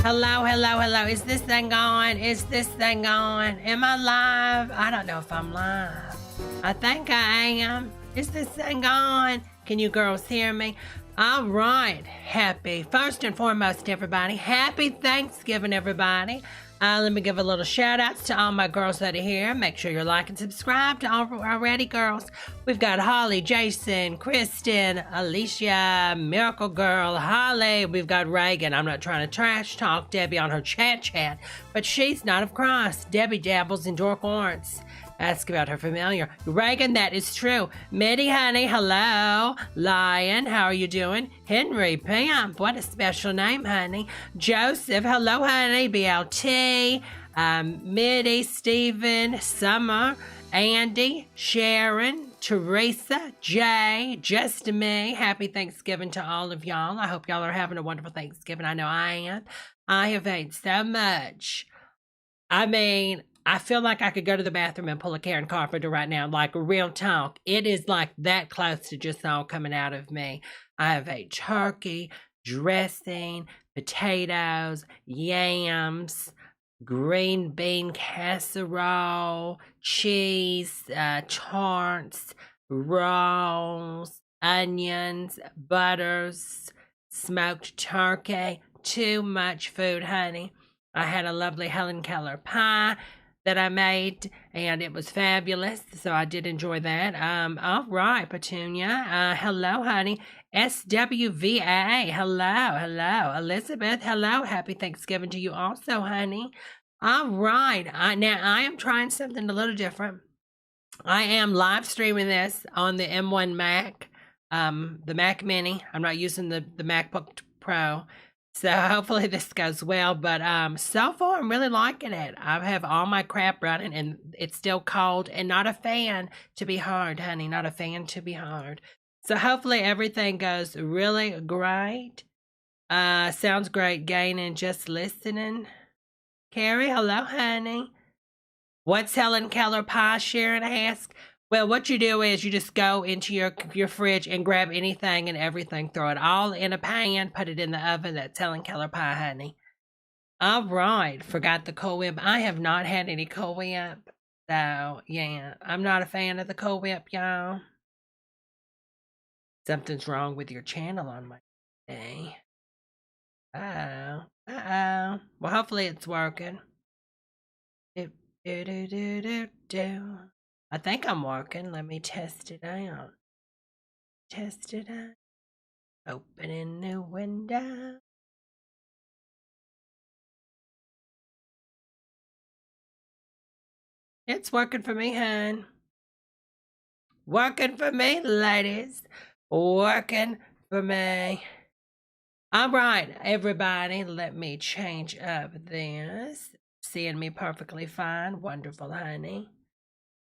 Hello, hello, hello. Is this thing on? Is this thing on? Am I live? I don't know if I'm live. I think I am. Is this thing on? Can you girls hear me? All right. First and foremost, everybody, happy Thanksgiving, everybody. Let me give a little shout outs to all my girls that are here. Make sure you're like and subscribe to already, girls. We've got Holly, Jason, Kristen, Alicia, Miracle Girl, Holly. We've got Reagan. I'm not trying to trash talk Debbie on her chat, but she's not of Christ. Debbie dabbles in dork arts. Ask about her familiar. Reagan, that is true. Mitty, honey, hello. Lion, how are you doing? Henry, Pimp, what a special name, honey. Joseph, hello, honey. BLT, Mitty, Stephen, Summer, Andy, Sharon, Teresa, Jay, Just Me. Happy Thanksgiving to all of y'all. I hope y'all are having a wonderful Thanksgiving. I know I am. I have ate so much. I feel like I could go to the bathroom and pull a Karen Carpenter right now, like real talk. It is like that close to just all coming out of me. I have ate turkey, dressing, potatoes, yams, green bean casserole, cheese, tarts, rolls, onions, butters, smoked turkey. Too much food, honey. I had a lovely Helen Keller pie that I made, and it was fabulous, so I did enjoy that. All right, Petunia, hello, honey. SWVA, hello. Elizabeth, hello. Happy Thanksgiving to you also, honey. All right, now I am trying something a little different. I am live streaming this on the M1 Mac, the Mac Mini. I'm not using the MacBook Pro. So hopefully this goes well, but so far I'm really liking it. I have all my crap running and it's still cold and not a fan to be hard, honey, not a fan to be hard. So hopefully everything goes really great. Sounds great, gaining, just listening. Carrie, hello, honey. What's Helen Keller pie, Sharon asked? Well, what you do is you just go into your fridge and grab anything and everything. Throw it all in a pan, put it in the oven. That's Helen Keller pie, honey. All right. Forgot the Cool Whip. I have not had any Cool Whip. So, yeah. I'm not a fan of the Cool Whip, y'all. Something's wrong with your channel on my day. Uh-oh. Well, hopefully it's working. I think I'm working. Let me test it out. Opening new window. It's working for me, hon. Working for me, ladies. Working for me. All right, everybody. Let me change up this. Seeing me perfectly fine. Wonderful, honey.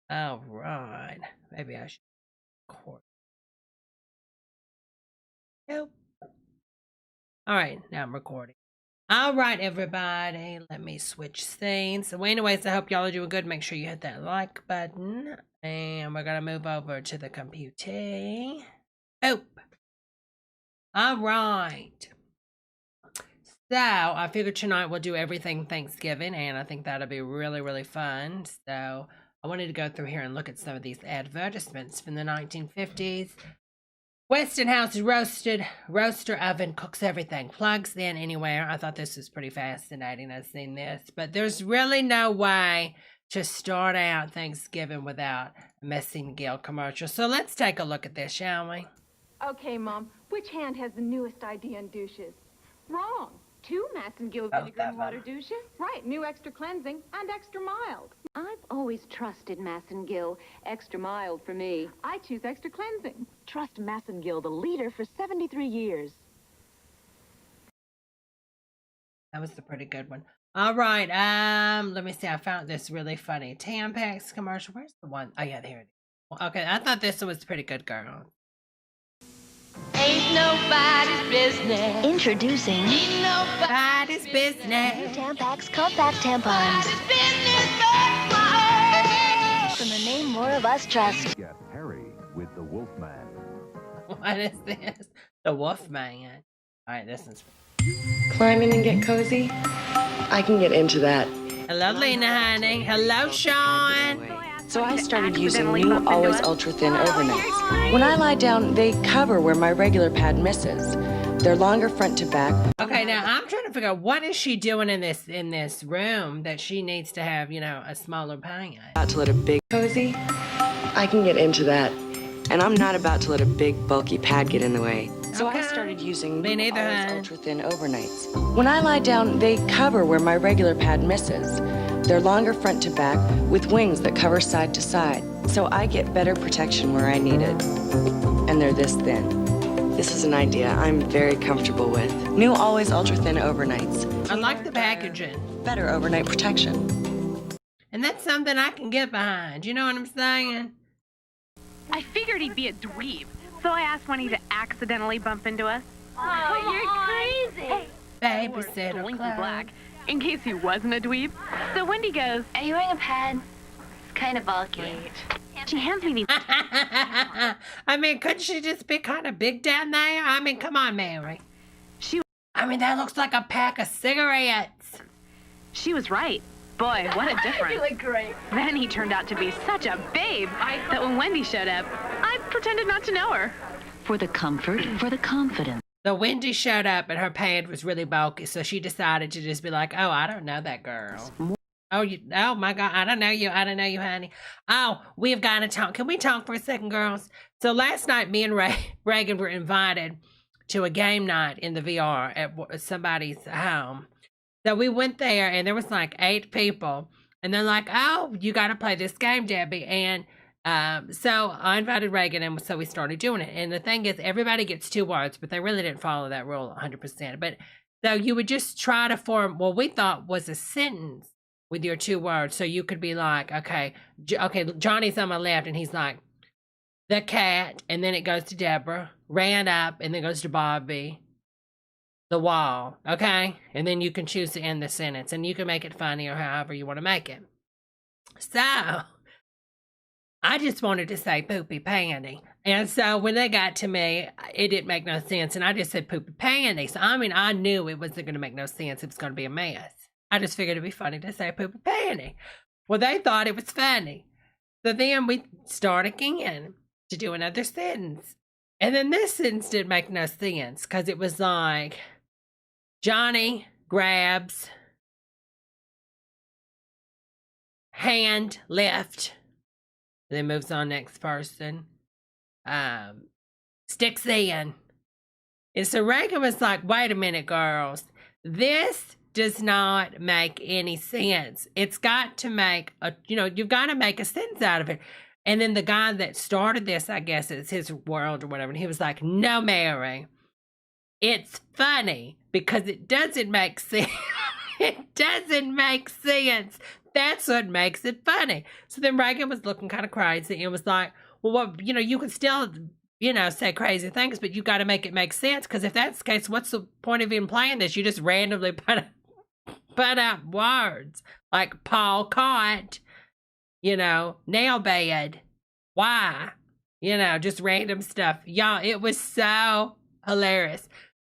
All right. Maybe I should record. Nope. All right. Now I'm recording. All right, everybody. Let me switch scenes. So anyways, I hope y'all are doing good. Make sure you hit that like button. And we're going to move over to the computer. Oh. All right. So I figured tonight we'll do everything Thanksgiving. And I think that'll be really, really fun. So I wanted to go through here and look at some of these advertisements from the 1950s. Westinghouse roaster oven cooks everything, plugs in anywhere. I thought this was pretty fascinating. I've seen this, but there's really no way to start out Thanksgiving without a Messing Gill commercial. So let's take a look at this, shall we? Okay, Mom. Which hand has the newest idea in douches? Wrong. 2 Massengill vinegar and water douches. Right, new extra cleansing and extra mild. I've always trusted Massengill. Extra mild for me. I choose extra cleansing. Trust Massengill, the leader for 73 years. That was a pretty good one. All right, let me see. I found this really funny Tampax commercial. Where's the one? Oh, yeah, here it is. Okay, I thought this one was pretty good, girl. Ain't nobody's business. Introducing Ain't nobody's business. Tampax Compact Tampons. business but my own. From the name more of us trust. Get Harry with the Wolfman. What is this? The Wolfman. All right, this is Climb in and get cozy? I can get into that. Hello, Lena, honey. Hello, Sean. So I started using new Always Ultra Thin overnights. When I lie down, they cover where my regular pad misses. They're longer front to back. Okay, now I'm trying to figure out what is she doing in this room that she needs to have, you know, a smaller pad. About to let a big cozy? I can get into that. And I'm not about to let a big bulky pad get in the way. So I started using new Always Ultra Thin overnights. When I lie down, they cover where my regular pad misses. They're longer front to back with wings that cover side to side. So I get better protection where I need it. And they're this thin. This is an idea I'm very comfortable with. New Always Ultra Thin overnights. I like the packaging. Better overnight protection. And that's something I can get behind. You know what I'm saying? I figured he'd be a dweeb, so I asked Wendy to accidentally bump into us. Oh, you're crazy. Babysitter Blinky Club. black, in case he wasn't a dweeb. So Wendy goes, Are you wearing a pad? It's kind of bulky. she hands me these. I mean, couldn't she just be kind of big down there? I mean, come on, Mary. I mean, that looks like a pack of cigarettes. She was right. Boy, what a difference. You look great. Then he turned out to be such a babe that when Wendy showed up, I pretended not to know her. For the comfort, for the confidence. The Wendy showed up and her pad was really bulky, so she decided to just be like, oh, I don't know that girl. Oh my God, I don't know you, honey. Oh, we've got to talk. Can we talk for a second, girls? So last night, me and Reagan were invited to a game night in the VR at somebody's home. So we went there, and there was like 8 people, and they're like, oh, you got to play this game, Debbie. And so I invited Reagan, and so we started doing it. And the thing is, everybody gets 2 words, but they really didn't follow that rule 100%. But so you would just try to form what we thought was a sentence with your 2 words. So you could be like, okay, Johnny's on my left, and he's like, the cat, and then it goes to Debra, ran up, and then goes to Bobby, the wall, okay? And then you can choose to end the sentence, and you can make it funny or however you want to make it. So I just wanted to say poopy panty. And so when they got to me, it didn't make no sense, and I just said poopy panty. So, I mean, I knew it wasn't going to make no sense. It was going to be a mess. I just figured it'd be funny to say poopy panty. Well, they thought it was funny. So then we start again to do another sentence. And then this sentence didn't make no sense because it was like, Johnny grabs hand left, then moves on next person, sticks in. And so Reagan was like, wait a minute, girls, this does not make any sense. It's got to make you've got to make a sentence out of it. And then the guy that started this, I guess it's his world or whatever, and he was like, no, Mary, it's funny because it doesn't make sense. It doesn't make sense. That's what makes it funny. So then Reagan was looking kind of crazy and was like, well, what, you can still, say crazy things, but you got to make it make sense. Because if that's the case, what's the point of even playing this? You just randomly put out words like Paul caught, nail bed. Why? Just random stuff. Y'all, it was so hilarious.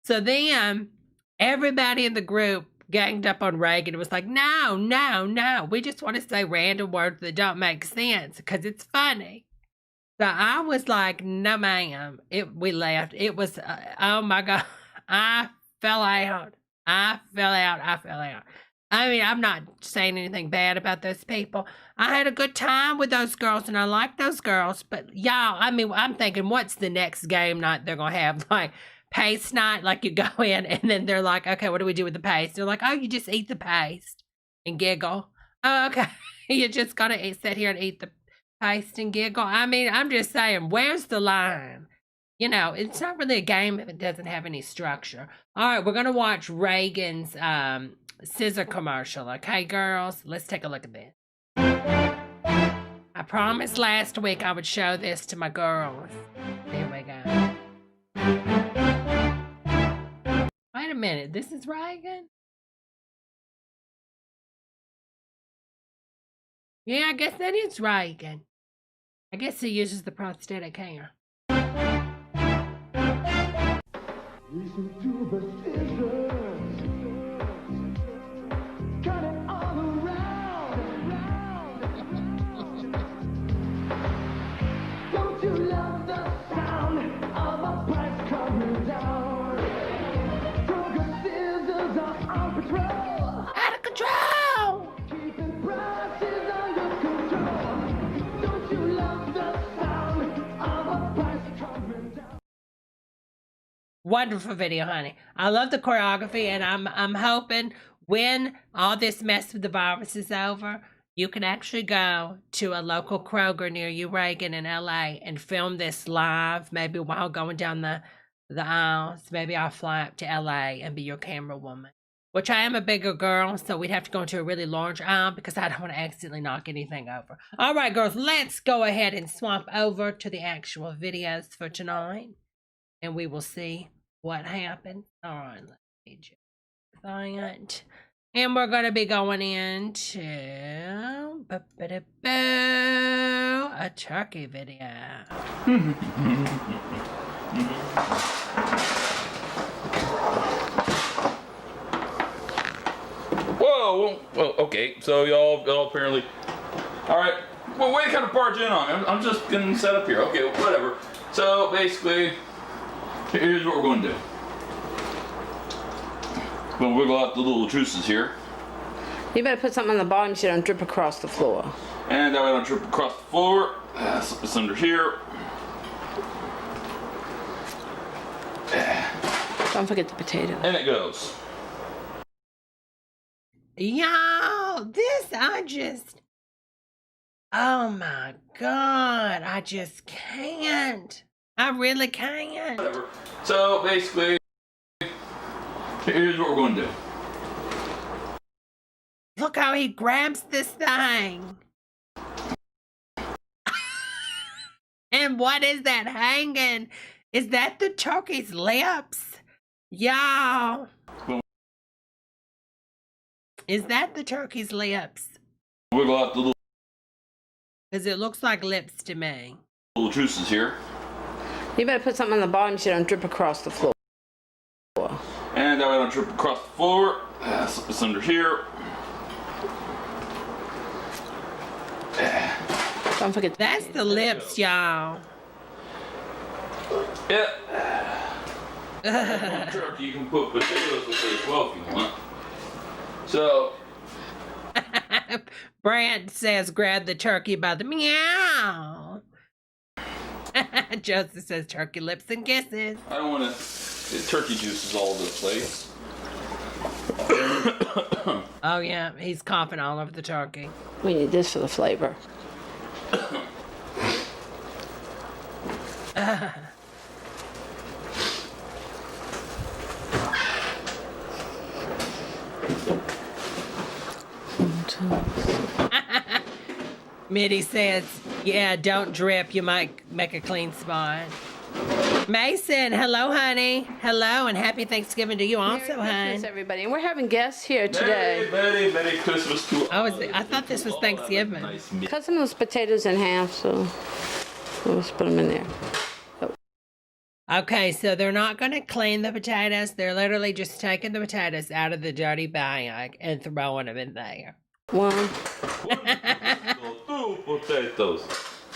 So then everybody in the group ganged up on Reagan and was like, no. We just want to say random words that don't make sense because it's funny. So I was like, no, ma'am. We left. It was, oh my God. I fell out. I mean, I'm not saying anything bad about those people. I had a good time with those girls, and I like those girls. But, y'all, I mean, I'm thinking, what's the next game night they're going to have? Like, paste night? Like, you go in, and then they're like, okay, what do we do with the paste? They're like, oh, you just eat the paste and giggle. Oh, okay. You're just going to sit here and eat the paste and giggle? I mean, I'm just saying, where's the line? It's not really a game if it doesn't have any structure. All right, we're going to watch Reagan's scissor commercial. Okay, girls? Let's take a look at this. I promised last week I would show this to my girls. There we go. Wait a minute. This is Reagan? Yeah, I guess that is Reagan. I guess he uses the prosthetic hair. Listen to the scissors, cut it all around. Don't you love the sound of a price coming down? Kroger scissors are on patrol. Out of control! Keeping prices under control. Don't you love the sound of a price coming down? Wonderful video, honey. I love the choreography, and I'm hoping when all this mess with the virus is over, you can actually go to a local Kroger near you, Reagan, in LA, and film this live, maybe while going down the aisles. Maybe I'll fly up to LA and be your camera woman. Which I am a bigger girl, so we'd have to go into a really large aisle because I don't want to accidentally knock anything over. All right, girls, let's go ahead and swap over to the actual videos for tonight, and we will see what happened. All right, let me just that. And we're going to be going into a turkey video. Whoa, well, okay, so y'all apparently, all right, well, wait, kind of barge in on me. I'm just getting set up here. Okay, whatever. So basically, here's what we're going to do. We're going to wiggle out the little juices here. You better put something on the bottom so you don't drip across the floor. And that way I don't drip across the floor. Slip this under here. Don't forget the potato. And it goes. Y'all, oh my God, I just can't. I really can't. Whatever. So basically, here's what we're going to do. Look how he grabs this thing. And what is that hanging? Is that the turkey's lips? Y'all. Is that the turkey's lips? Wiggle out the little. Because it looks like lips to me. Little juices here. You better put something on the bottom so you don't drip across the floor. And that way I don't drip across the floor. Slip this under here. Don't forget. That's the lips, y'all. Yeah. Turkey, you can put potatoes with it as well if you want. So. Brad says grab the turkey by the meow. Joseph says turkey lips and kisses. I don't want to get turkey juices all over the place. Oh yeah, he's coughing all over the turkey. We need this for the flavor. Mitty says, yeah, don't drip. You might make a clean spot. Mason, hello, honey. Hello, and happy Thanksgiving to you also, Merry honey. Christmas, everybody. And we're having guests here today. Merry Christmas to all. I thought this was Thanksgiving. Cut some of those potatoes in half, so we'll just put them in there. Oh. Okay, so they're not going to clean the potatoes. They're literally just taking the potatoes out of the dirty bag and throwing them in there. One. Two potatoes.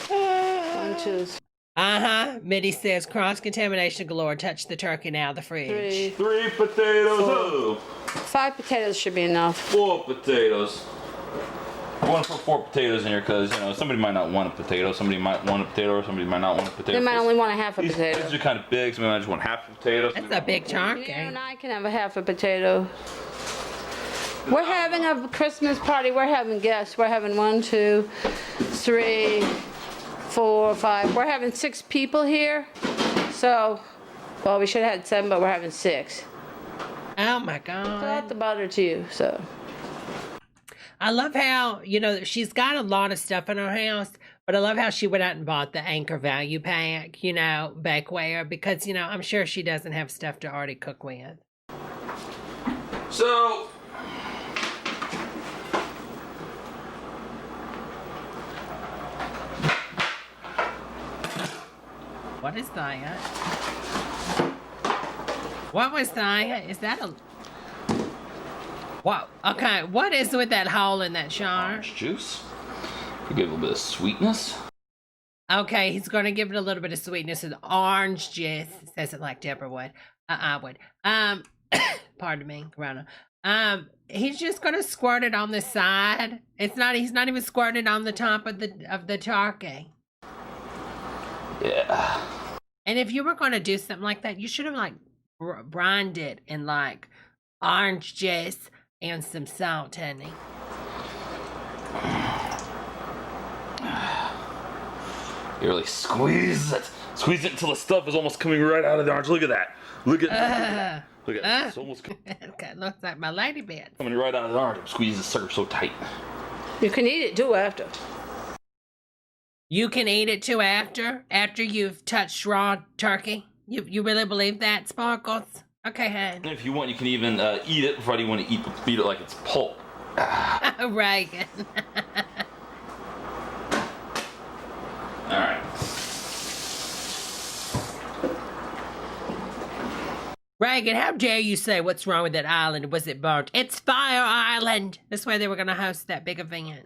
1, 2. Mitty says cross-contamination galore. Touch the turkey now, the fridge. 3 potatoes. Oh. 5 potatoes should be enough. 4 potatoes. I want to put 4 potatoes in here because, you know, somebody might not want a potato. Somebody might want a potato or somebody might not want a potato. They might only want a half a potato. These are kind of big. Somebody might just want half a potato. That's a big turkey. You and I can have a half a potato. We're having a Christmas party. We're having guests. We're having 1, 2, 3, 4, 5. We're having 6 people here. So, well, we should have had 7, but we're having 6. Oh my God. So that's the butter to you, so. I love how, you know, she's got a lot of stuff in her house, but I love how she went out and bought the Anchor Value Pack, you know, bakeware, because, you know, I'm sure she doesn't have stuff to already cook with. So, what is that? What was that? Is that a... What? Okay, what is with that hole in that jar? Orange juice. We give it a little bit of sweetness. Okay, he's going to give it a little bit of sweetness with orange juice. Says it like Debra would. I would. Pardon me, Corona. He's just going to squirt it on the side. He's not even squirting it on the top of the turkey. Yeah. And if you were going to do something like that, you should have like brined it in like orange juice and some salt, honey. You really squeeze it. Squeeze it until the stuff is almost coming right out of the orange. Look at that. Look at look at that. It's almost okay, looks like my lady bed. coming right out of the orange. Squeeze the sucker so tight. You can eat it too after. You can eat it too after you've touched raw turkey? You really believe that, Sparkles? Okay, honey. And if you want, you can even eat it before you want to eat it like it's pulp. Reagan. All right. Reagan, how dare you say what's wrong with that island? Was it burnt? It's Fire Island. That's why they were going to host that big event.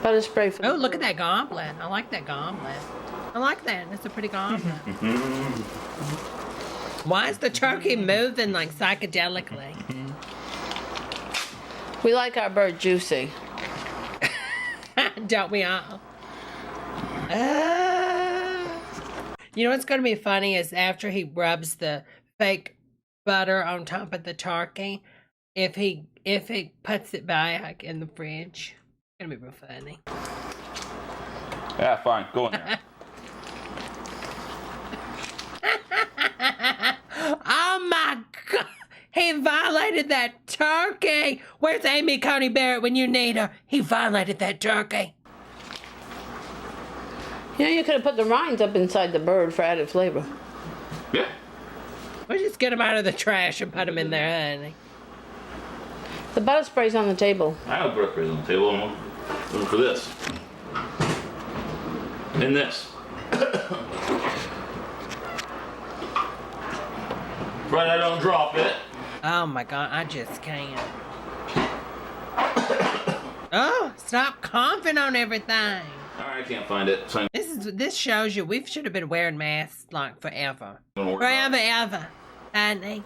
Butter spray for Oh, look at that goblet. I like that goblet. I like that. That's a pretty goblet. Why is the turkey moving like psychedelically? We like our bird juicy. Don't we all? You know what's going to be funny is after he rubs the fake butter on top of the turkey, if he puts it back in the fridge, it's going to be real funny. Yeah, fine. Go in there. Oh my God! He violated that turkey. Where's Amy Coney Barrett when you need her? He violated that turkey. You know, you could have put the rinds up inside the bird for added flavor. Yeah. We'll just get them out of the trash and put them in there, honey. The butter spray's on the table. I have butter sprays on the table. I'm looking for this. And this. Right, I don't drop it. Oh my God, I just can't. Oh, stop coughing on everything. Alright, I can't find it. So This shows you we should have been wearing masks like forever. Ever. Honey.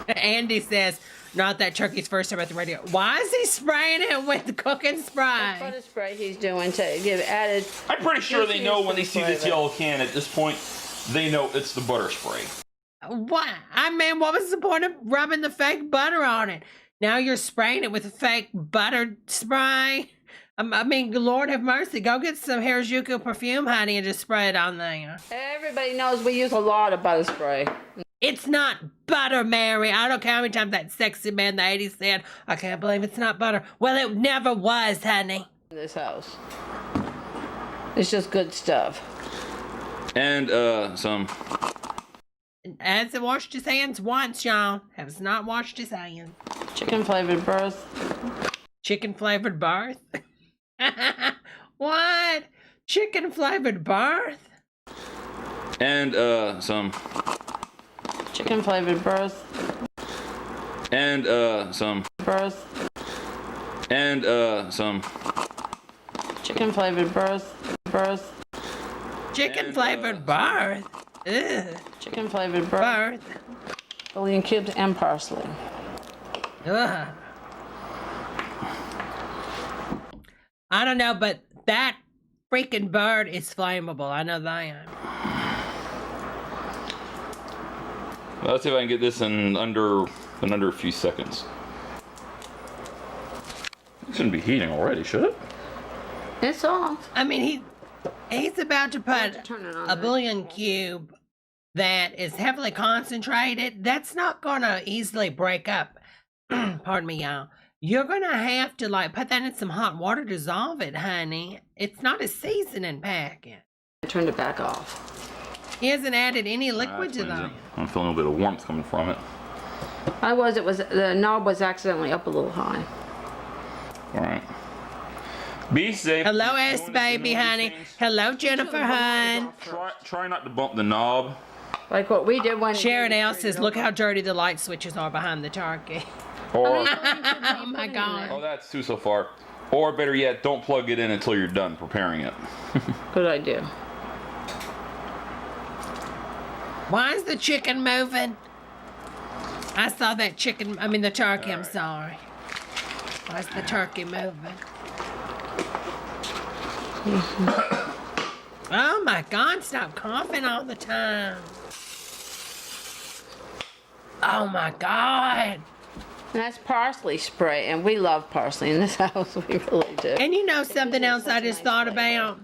Andy says, not that turkey's first time at the radio. Why is he spraying it with the cooking spray? Butter spray he's doing to give added. I'm pretty sure they know when they see this yellow can at this point, they know it's the butter spray. What? I mean, what was the point of rubbing the fake butter on it? Now you're spraying it with a fake butter spray? I mean, Lord have mercy. Go get some Harajuku perfume, honey, and just spray it on there. Everybody knows we use a lot of butter spray. It's not butter, Mary. I don't care how many times that sexy man in the 80s said, I can't believe it's not butter. Well, it never was, honey. In this house. It's just good stuff. And, some... Hasn't washed his hands once, y'all. Has not washed his hands. Chicken flavored birth. Chicken flavored birth? What? Chicken flavored birth? And, some... Chicken flavored birth. And, some... Birth. And, some... Chicken flavored birth. Birth. Chicken flavored birth? Ugh. Chicken flavored birth. Bouillon cubes and parsley. Ugh. I don't know, but that freaking bird is flammable. I know that I am. Well, let's see if I can get this in under a few seconds. It shouldn't be heating already, should it? It's off. I mean, he's about to put a bouillon cube that is heavily concentrated. That's not gonna easily break up. Pardon me, y'all. You're gonna have to like put that in some hot water, dissolve it, honey. It's not a seasoning packet. I turned it back off. He hasn't added any liquid to that. I'm feeling a little bit of warmth coming from it. The knob was accidentally up a little high. All right. Be safe. Hello, S baby, honey. Hello, Jennifer, hun. Try not to bump the knob. Like what we did when Sharon L says, look how dirty the light switches are behind the turkey. Or, Oh my God. oh, that's too so far. Or better yet, don't plug it in until you're done preparing it. Good idea. Why is the chicken moving? I saw that chicken, I mean the turkey, I'm sorry. Why is the turkey moving? Oh my God, stop coughing all the time. Oh my God. And that's parsley spray, and we love parsley in this house. We really do. And you know something else I just thought about?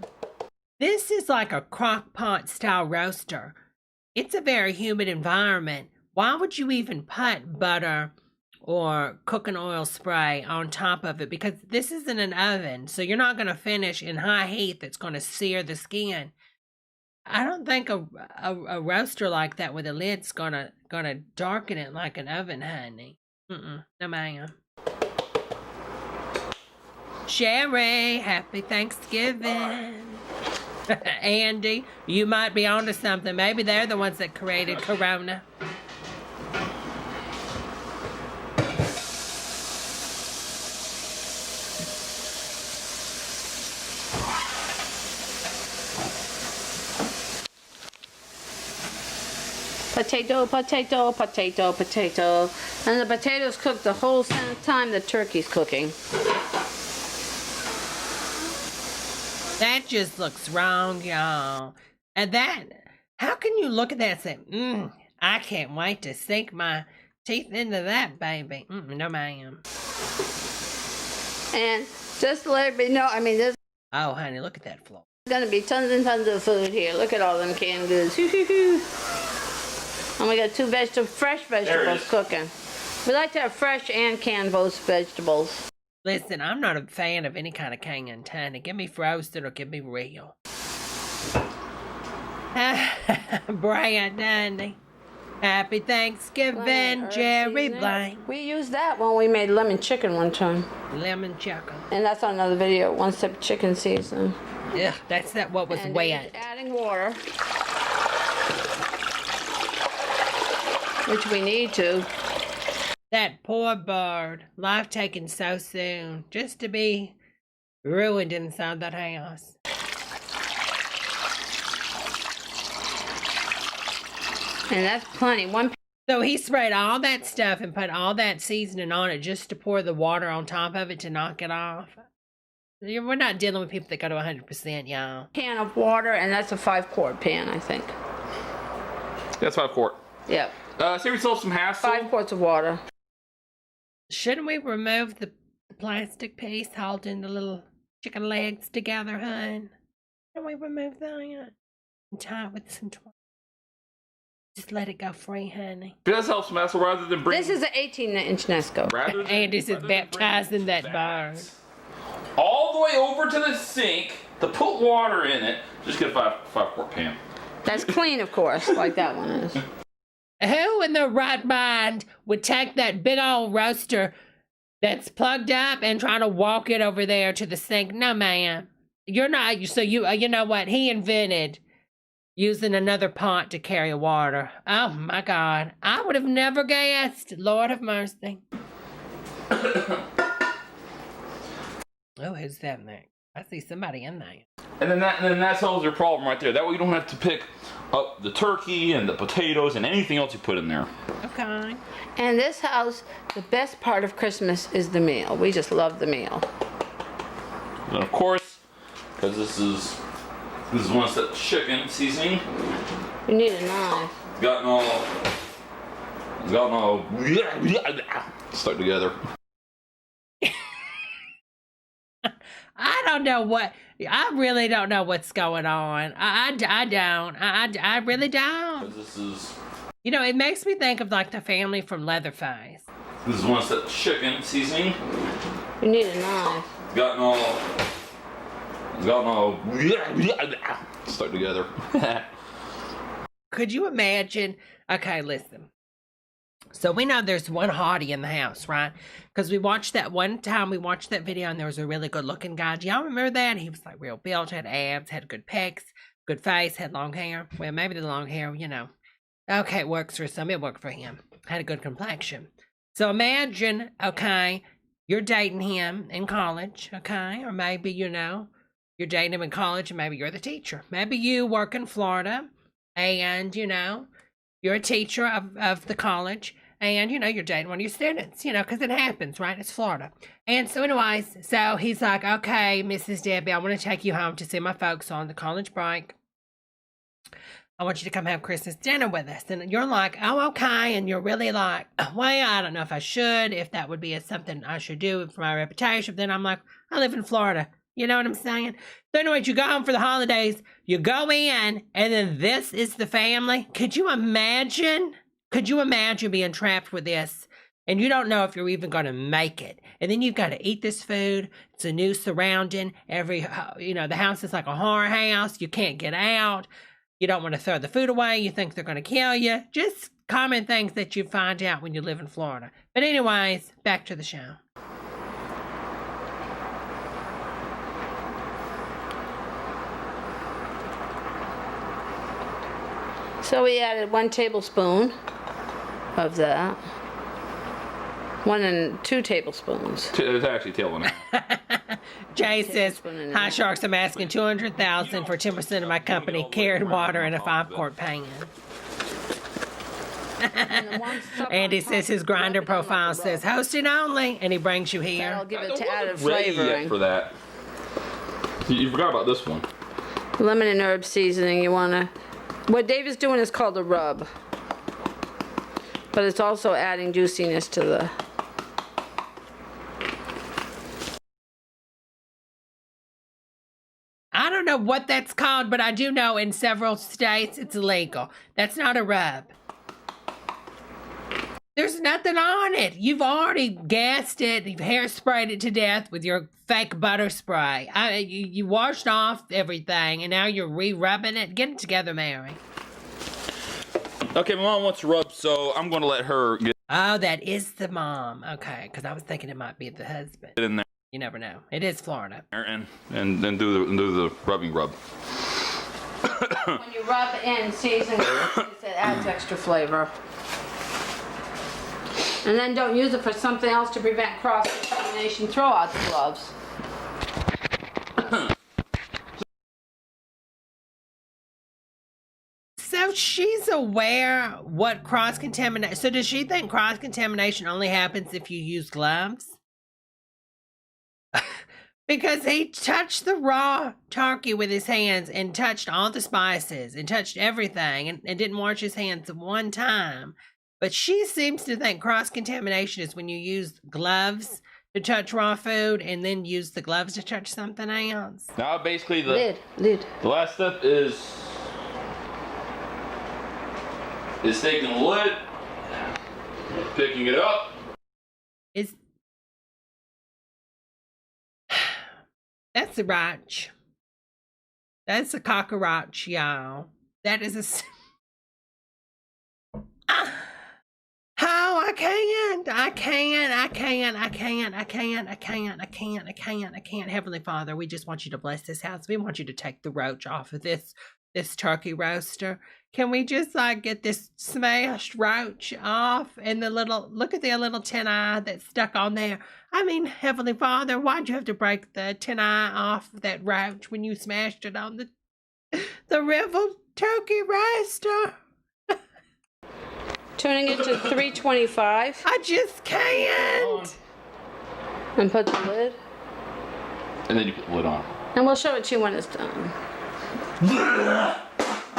This is like a crock pot style roaster. It's a very humid environment. Why would you even put butter or cooking oil spray on top of it? Because this isn't an oven, so you're not going to finish in high heat that's going to sear the skin. I don't think a roaster like that with a lid's gonna darken it like an oven, honey. No ma'am. Sherry, happy Thanksgiving. Andy, you might be onto something. Maybe they're the ones that created Corona. Potato, potato, potato, potato. And the potatoes cook the whole time the turkey's cooking. That just looks wrong, y'all. And that, how can you look at that and say, I can't wait to sink my teeth into that, baby. No, ma'am. And just to let everybody know, I mean, there's Oh, honey, look at that floor. gonna be tons and tons of food here. Look at all them canned goods. And we got two fresh vegetables cooking. We like to have fresh and canned both vegetables. Listen, I'm not a fan of any kind of canned honey. Give me frozen or give me real. Brand, honey. Happy Thanksgiving, Jerry Blank. We used that when we made lemon chicken one time. Lemon chicken. And that's on another video, one step chicken season. Yeah, that's what was and wet. Adding water. Which we need to. That poor bird. Life taken so soon. Just to be ruined inside that house. And that's plenty. So he sprayed all that stuff and put all that seasoning on it just to pour the water on top of it to knock it off. We're not dealing with people that go to 100%, y'all. Can of water, and that's a 5-quart pan, I think. That's 5 quart. Yep. Save yourself some hassle. 5 quarts of water. Shouldn't we remove the plastic piece holding the little chicken legs together, hun? Shouldn't we remove that and tie it with some twine? Just let it go free, honey. This helps some hassle rather than bring. This is an 18-inch Nesco. Andy's is baptized in that barn. All the way over to the sink to put water in it. Just get a 5-quart pan. That's clean, of course, like that one is. Who in their right mind would take that big old roaster that's plugged up and try to walk it over there to the sink? No, ma'am. You're not. So you know what? He invented using another pot to carry water. Oh my God. I would have never guessed. Lord have mercy. Oh, who's that in there? I see somebody in there. And then that solves your problem right there. That way you don't have to pick up the turkey and the potatoes and anything else you put in there. Okay. And this house, the best part of Christmas is the meal. We just love the meal. And of course, because this is one step chicken seasoning. You need a knife. It's gotten all stuck together. I don't know what. I really don't know what's going on. I don't. I really don't. This is. You know, it makes me think of like the family from Leatherface. This is one step chicken seasoning. You need a knife. It's gotten all stuck together. Could you imagine? Okay, listen. So we know there's one hottie in the house, right? Because we watched that one time, we watched that video, and there was a really good looking guy. Do y'all remember that? He was like real built, had abs, had good pecs, good face, had long hair. Well, maybe the long hair, you know. Okay, it works for some, it worked for him. Had a good complexion. So imagine, okay, you're dating him in college, okay? Or maybe, you know, you're dating him in college and maybe you're the teacher. Maybe you work in Florida and, you know, you're a teacher of the college. And, you know, you're dating one of your students, you know, because it happens, right? It's Florida. And so anyways, so he's like, okay, Mrs. Debbie, I want to take you home to see my folks on the college break. I want you to come have Christmas dinner with us. And you're like, oh, okay. And you're really like, well, I don't know if I should, if that would be something I should do for my reputation. But then I'm like, I live in Florida. You know what I'm saying? So anyways, you go home for the holidays, you go in, and then this is the family. Could you imagine? Could you imagine being trapped with this and you don't know if you're even going to make it? And then you've got to eat this food. It's a new surrounding. You know, the house is like a horror house. You can't get out. You don't want to throw the food away. You think they're going to kill you. Just common things that you find out when you live in Florida. But anyways, back to the show. So we added 1 tablespoon of that. 1 and 2 tablespoons. It's actually tailing it. Jay says, hi Sharks, I'm asking $200,000 for 10% of my company, carried water in a 5-quart pan. Andy says his grinder profile says hosting only, and he brings you here. I'll give it to added Ready yet flavoring. for that. You forgot about this one. Lemon and herb seasoning. You want to. What Dave is doing is called a rub, but it's also adding juiciness to the. I don't know what that's called, but I do know in several states it's illegal. That's not a rub. There's nothing on it. You've already gassed it. You've hairsprayed it to death with your fake butter spray. You washed off everything, and now you're re-rubbing it. Get it together, Mary. Okay, my mom wants to rub, so I'm going to let her get Oh, that is the mom. Okay, because I was thinking it might be the husband. in there You never know. It is Florida. and then do the rubbing rub. When you rub in seasoning, it adds extra flavor. And then don't use it for something else to prevent cross-contamination. Throw out the gloves. So she's aware what cross-contamination... So does she think cross-contamination only happens if you use gloves? Because he touched the raw turkey with his hands and touched all the spices and touched everything and didn't wash his hands one time. But she seems to think cross-contamination is when you use gloves to touch raw food and then use the gloves to touch something else. Now basically the Lid. the last step is taking the lid, picking it up. That's a roach. That's a cockroach, y'all. That is a... Oh, I can't. Heavenly Father, we just want you to bless this house. We want you to take the roach off of this turkey roaster. Can we just like get this smashed roach off and look at the little tin eye that's stuck on there. I mean, Heavenly Father, why'd you have to break the tin eye off that roach when you smashed it on the river turkey roaster? Turning it to 325. I just can't. And put the lid. And then you put the lid on. And we'll show it to you when it's done.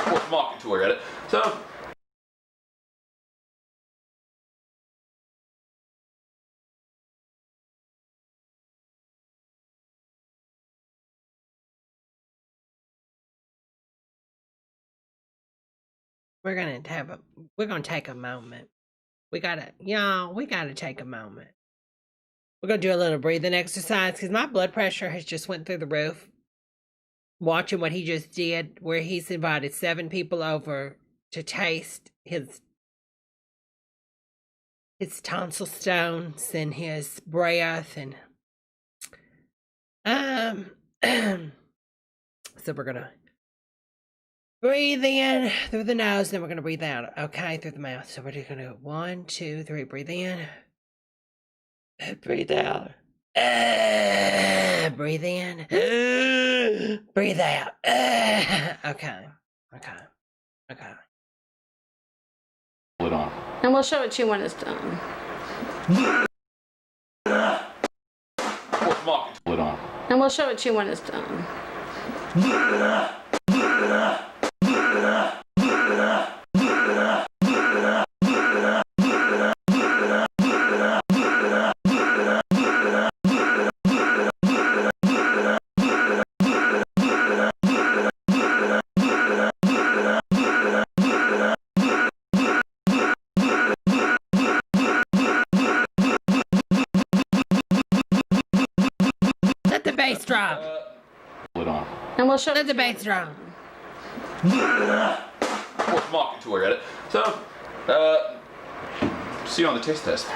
What's mocking to her at it. So We're gonna take a moment. We gotta take a moment. We're gonna do a little breathing exercise because my blood pressure has just went through the roof. Watching what he just did, where he's invited 7 people over to taste his his tonsil stones and his breath, and so we're gonna breathe in through the nose, then we're gonna breathe out, okay, through the mouth. So we're just gonna do 1, 2, 3, breathe in, breathe out, breathe in, breathe out, okay. It on. And we'll show it to you when it's done. What's mocking? It on. And we'll show it to you when it's done. Let the bass drop. It on. And we'll show Let the bass drop. What's mocking to her at it. So, see you on the taste test.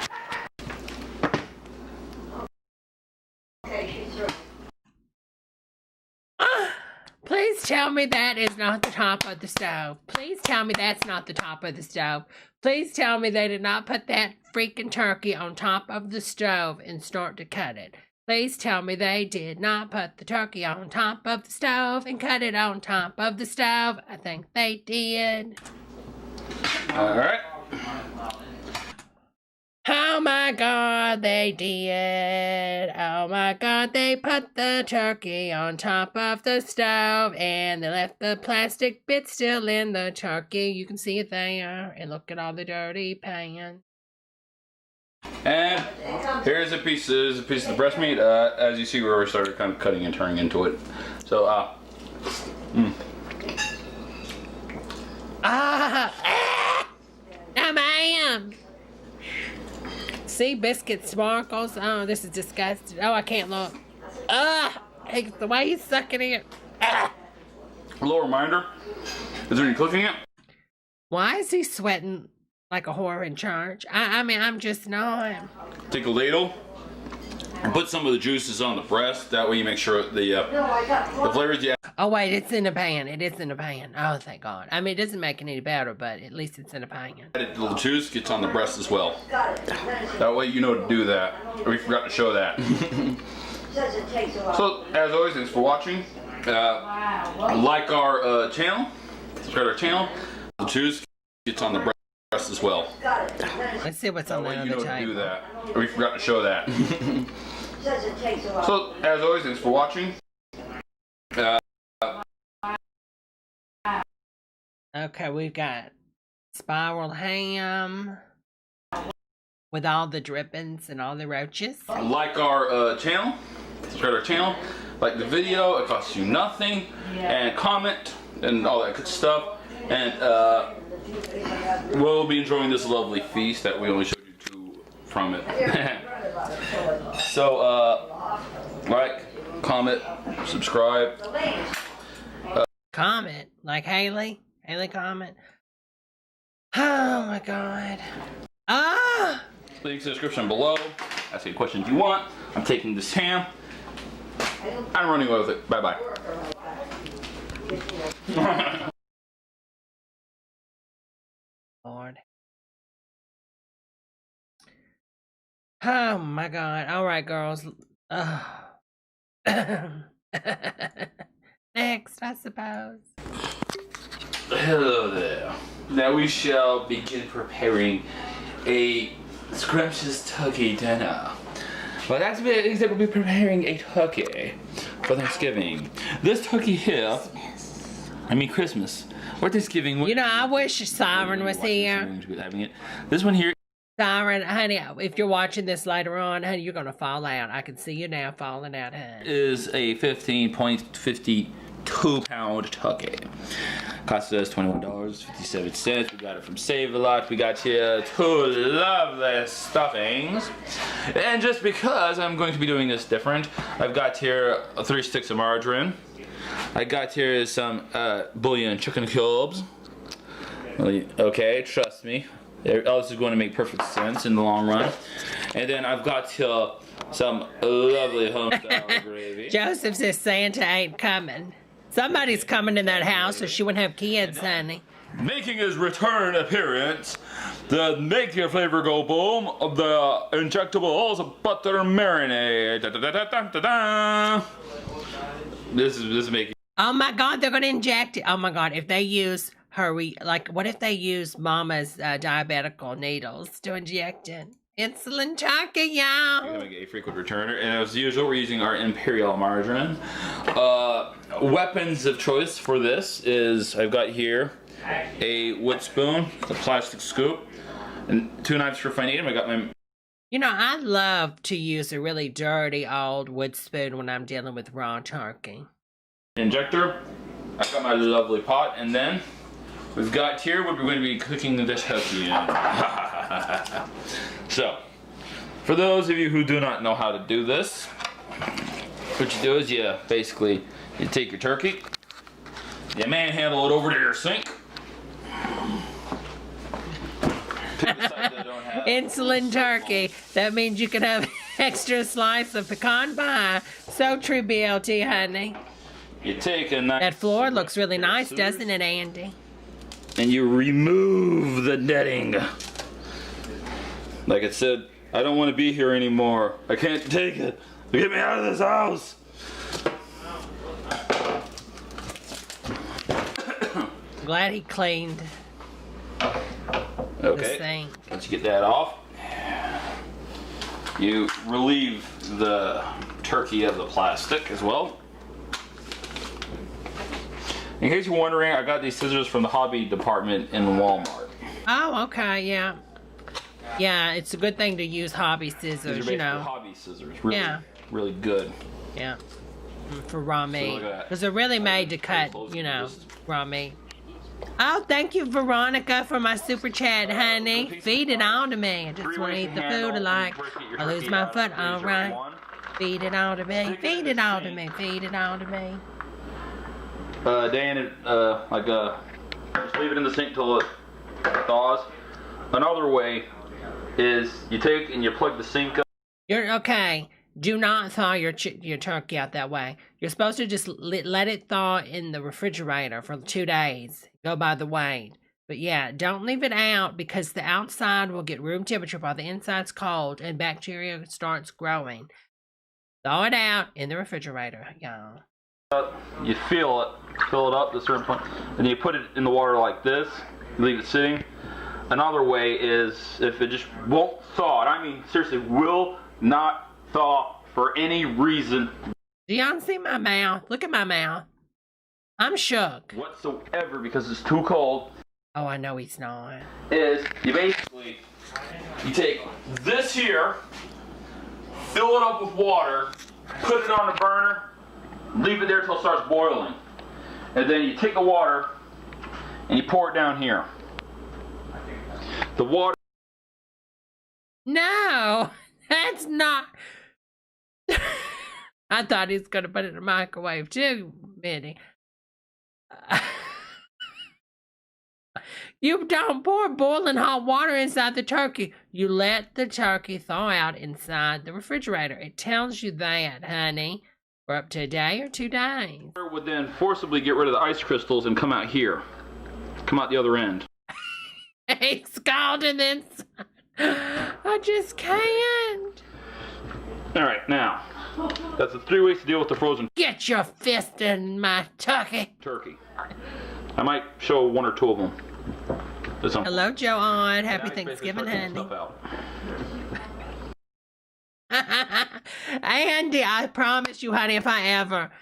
Please tell me that is not the top of the stove. Please tell me that's not the top of the stove. Please tell me they did not put that freaking turkey on top of the stove and start to cut it. Please tell me they did not put the turkey on top of the stove and cut it on top of the stove. I think they did. All right. Oh my God, they did. Oh my God, they put the turkey on top of the stove and they left the plastic bit still in the turkey. You can see it there. And look at all the dirty pans. And here's a piece of the breast meat. As you see, where we started kind of cutting and turning into it. So, No, ma'am. See, biscuit sparkles. Oh, this is disgusting. Oh, I can't look. The way he's sucking it. a little reminder. Is there any cooking it? Why is he sweating like a whore in church? I mean, I'm just not. Take a ladle and put some of the juices on the breast. That way you make sure the flavors you add. Oh, wait, it's in a pan. It is in a pan. Oh, thank God. I mean, it doesn't make it any better, but at least it's in a pan. Added little juice gets on the breast as well. That way you know to do that. We forgot to show that. So, as always, thanks for watching. Like our channel. Subscribe to our channel. The juice gets on the breast as well. Let's see what's on the other table. Do that. We forgot to show that. So, as always, thanks for watching. Okay, we've got spiral ham with all the drippings and all the roaches. Like our channel. Subscribe to our channel. Like the video. It costs you nothing. And comment and all that good stuff. And we'll be enjoying this lovely feast that we only showed you two from it. So, like, comment, subscribe. Comment, like Haley. Haley comment. Oh my God. Link to the description below. Ask any questions you want. I'm taking this ham. I'm running away with it. Bye bye. Lord. Oh my God. All right, girls. Next, I suppose. Hello there. Now we shall begin preparing a scrumptious turkey dinner. Well, that's it. We'll be preparing a turkey for Thanksgiving. This turkey here, Christmas. Or Thanksgiving. You know, I wish Siren was here. This one here. Siren, honey, if you're watching this later on, honey, you're going to fall out. I can see you now falling out, honey. Is a 15.52 pound turkey. Cost us $21.57. We got it from Save-A-Lot. We got here two lovely stuffings. And just because I'm going to be doing this different, I've got here 3 sticks of margarine. I got here some bouillon chicken cubes. Okay, trust me. All this is going to make perfect sense in the long run. And then I've got some lovely home-style gravy. Joseph says Santa ain't coming. Somebody's coming in that house or she wouldn't have kids, honey. Making his return appearance, the make your flavor go boom, the injectables butter marinade. Da, da, da, da, da, da. This is making. Oh my God, they're gonna inject it. Oh my God, if they use what if they use Mama's diabetical needles to inject it? Insulin turkey, y'all. We're gonna get a frequent returner, and as usual, we're using our Imperial margarine. Weapons of choice for this is I've got here a wood spoon, a plastic scoop, and 2 knives for if I need them. I got my. You know, I love to use a really dirty old wood spoon when I'm dealing with raw turkey. Injector. I've got my lovely pot, and then we've got here what we're going to be cooking this turkey in. So, for those of you who do not know how to do this, what you do is you take your turkey, you manhandle it over to your sink. Insulin turkey. That means you can have extra slice of pecan pie. So true, BLT, honey. You take a knife. That floor looks really nice, doesn't it, Andy? And you remove the netting. Like I said, I don't want to be here anymore. I can't take it. Get me out of this house. Glad he cleaned the sink. Once you get that off, you relieve the turkey of the plastic as well. In case you're wondering, I got these scissors from the hobby department in Walmart. Oh, okay, yeah. Yeah, it's a good thing to use hobby scissors, These are basically hobby scissors. Really, really good. Yeah. For raw meat. Because they're really made to cut, raw meat. Oh, thank you, Veronica, for my super chat, honey. Feed it on to me. I just want to eat the food I lose my foot. All right. Feed it on to me. Feed it on to me. Feed it on to me. Dan, just leave it in the sink till it thaws. Another way is you take and you plug the sink up. You're okay. Do not thaw your turkey out that way. You're supposed to just let it thaw in the refrigerator for 2 days. Go by the weight. But yeah, don't leave it out because the outside will get room temperature while the inside's cold and bacteria starts growing. Thaw it out in the refrigerator, y'all. You fill it up to a certain point, and you put it in the water like this, leave it sitting. Another way is if it just won't thaw, I mean seriously, will not thaw for any reason. Do y'all see my mouth? Look at my mouth. I'm shook. Whatsoever because it's too cold. Oh, I know he's not. Is you take this here, fill it up with water, put it on the burner, leave it there till it starts boiling. And then you take the water and you pour it down here. The water. No, that's not. I thought he was going to put it in the microwave too, Minnie. You don't pour boiling hot water inside the turkey. You let the turkey thaw out inside the refrigerator. It tells you that, honey. For up to a day or 2 days. Water would then forcibly get rid of the ice crystals and come out here. Come out the other end. He's scalding inside. I just can't. Alright, now. That's the 3 ways to deal with the frozen. Get your fist in my turkey. I might show 1 or 2 of them. Hello, Joanne. Happy Thanksgiving, honey. Andy, I promise you, honey, if I ever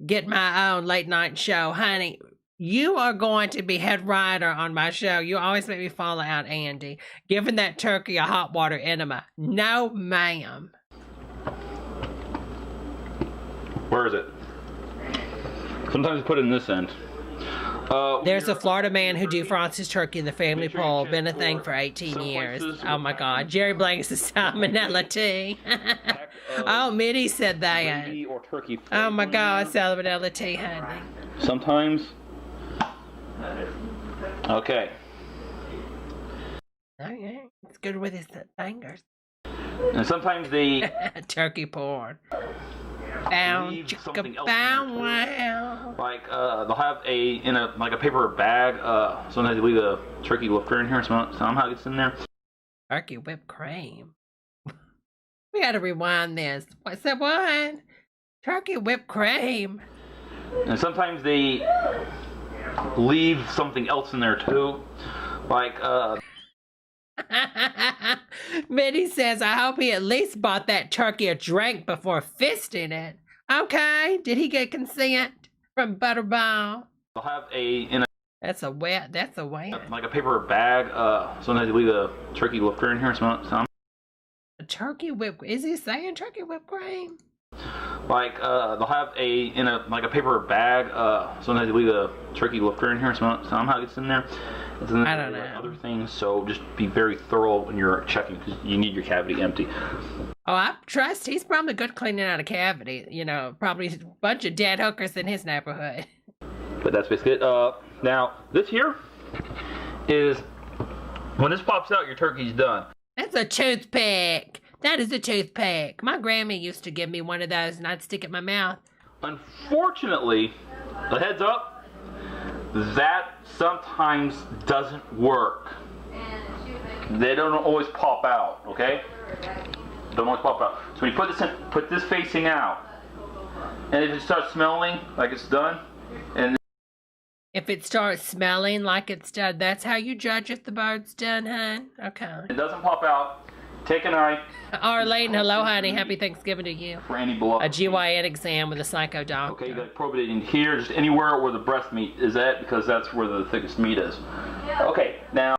get my own late night show, honey, you are going to be head writer on my show. You always make me fall out, Andy. Giving that turkey a hot water enema. No, ma'am. Where is it? Sometimes I put it in this end. There's a Florida man who defrosts his turkey in the family pool. Been a thing for 18 years. Oh my God. Jerry Blanks is salmonella tea. Oh, Mitty said that. Oh my God, salmonella tea, honey. Sometimes. Okay. Okay, it's good with his fingers. And sometimes they Turkey porn. Bow, leave chicka, something else bow, in there, wow. too. Like they'll have in a paper bag. Sometimes they leave a turkey lifter in here. Somehow it gets in there. Turkey whipped cream. We gotta rewind this. What's that one? Turkey whipped cream. And sometimes they leave something else in there too. Like Minnie says, I hope he at least bought that turkey a drink before fisting it. Okay, did he get consent from Butterball? they'll have That's a wet. like a paper bag. Sometimes they leave a turkey lifter in here. Some. A turkey whipped. Is he saying turkey whipped cream? Like they'll have like a paper bag. Sometimes they leave a turkey lifter in here. Somehow it gets in there. I don't know. Other things. So just be very thorough when you're checking because you need your cavity empty. Oh, I trust he's probably good cleaning out a cavity. Probably a bunch of dead hookers in his neighborhood. But that's basically it. Now this here is when this pops out, your turkey's done. That's a toothpick. That is a toothpick. My grandma used to give me one of those, and I'd stick it in my mouth. Unfortunately, the heads up, that sometimes doesn't work. They don't always pop out, okay? Don't always pop out. So when you put this facing out, and if it starts smelling like it's done, and If it starts smelling like it's done, that's how you judge if the bird's done, hon? Okay. it doesn't pop out, take a knife. Arlene, hello, honey. Happy Thanksgiving to you. For any blood. A GYN exam with a psycho doctor. Okay, you got to probe it in here, just anywhere where the breast meat is at, because that's where the thickest meat is. Okay, now.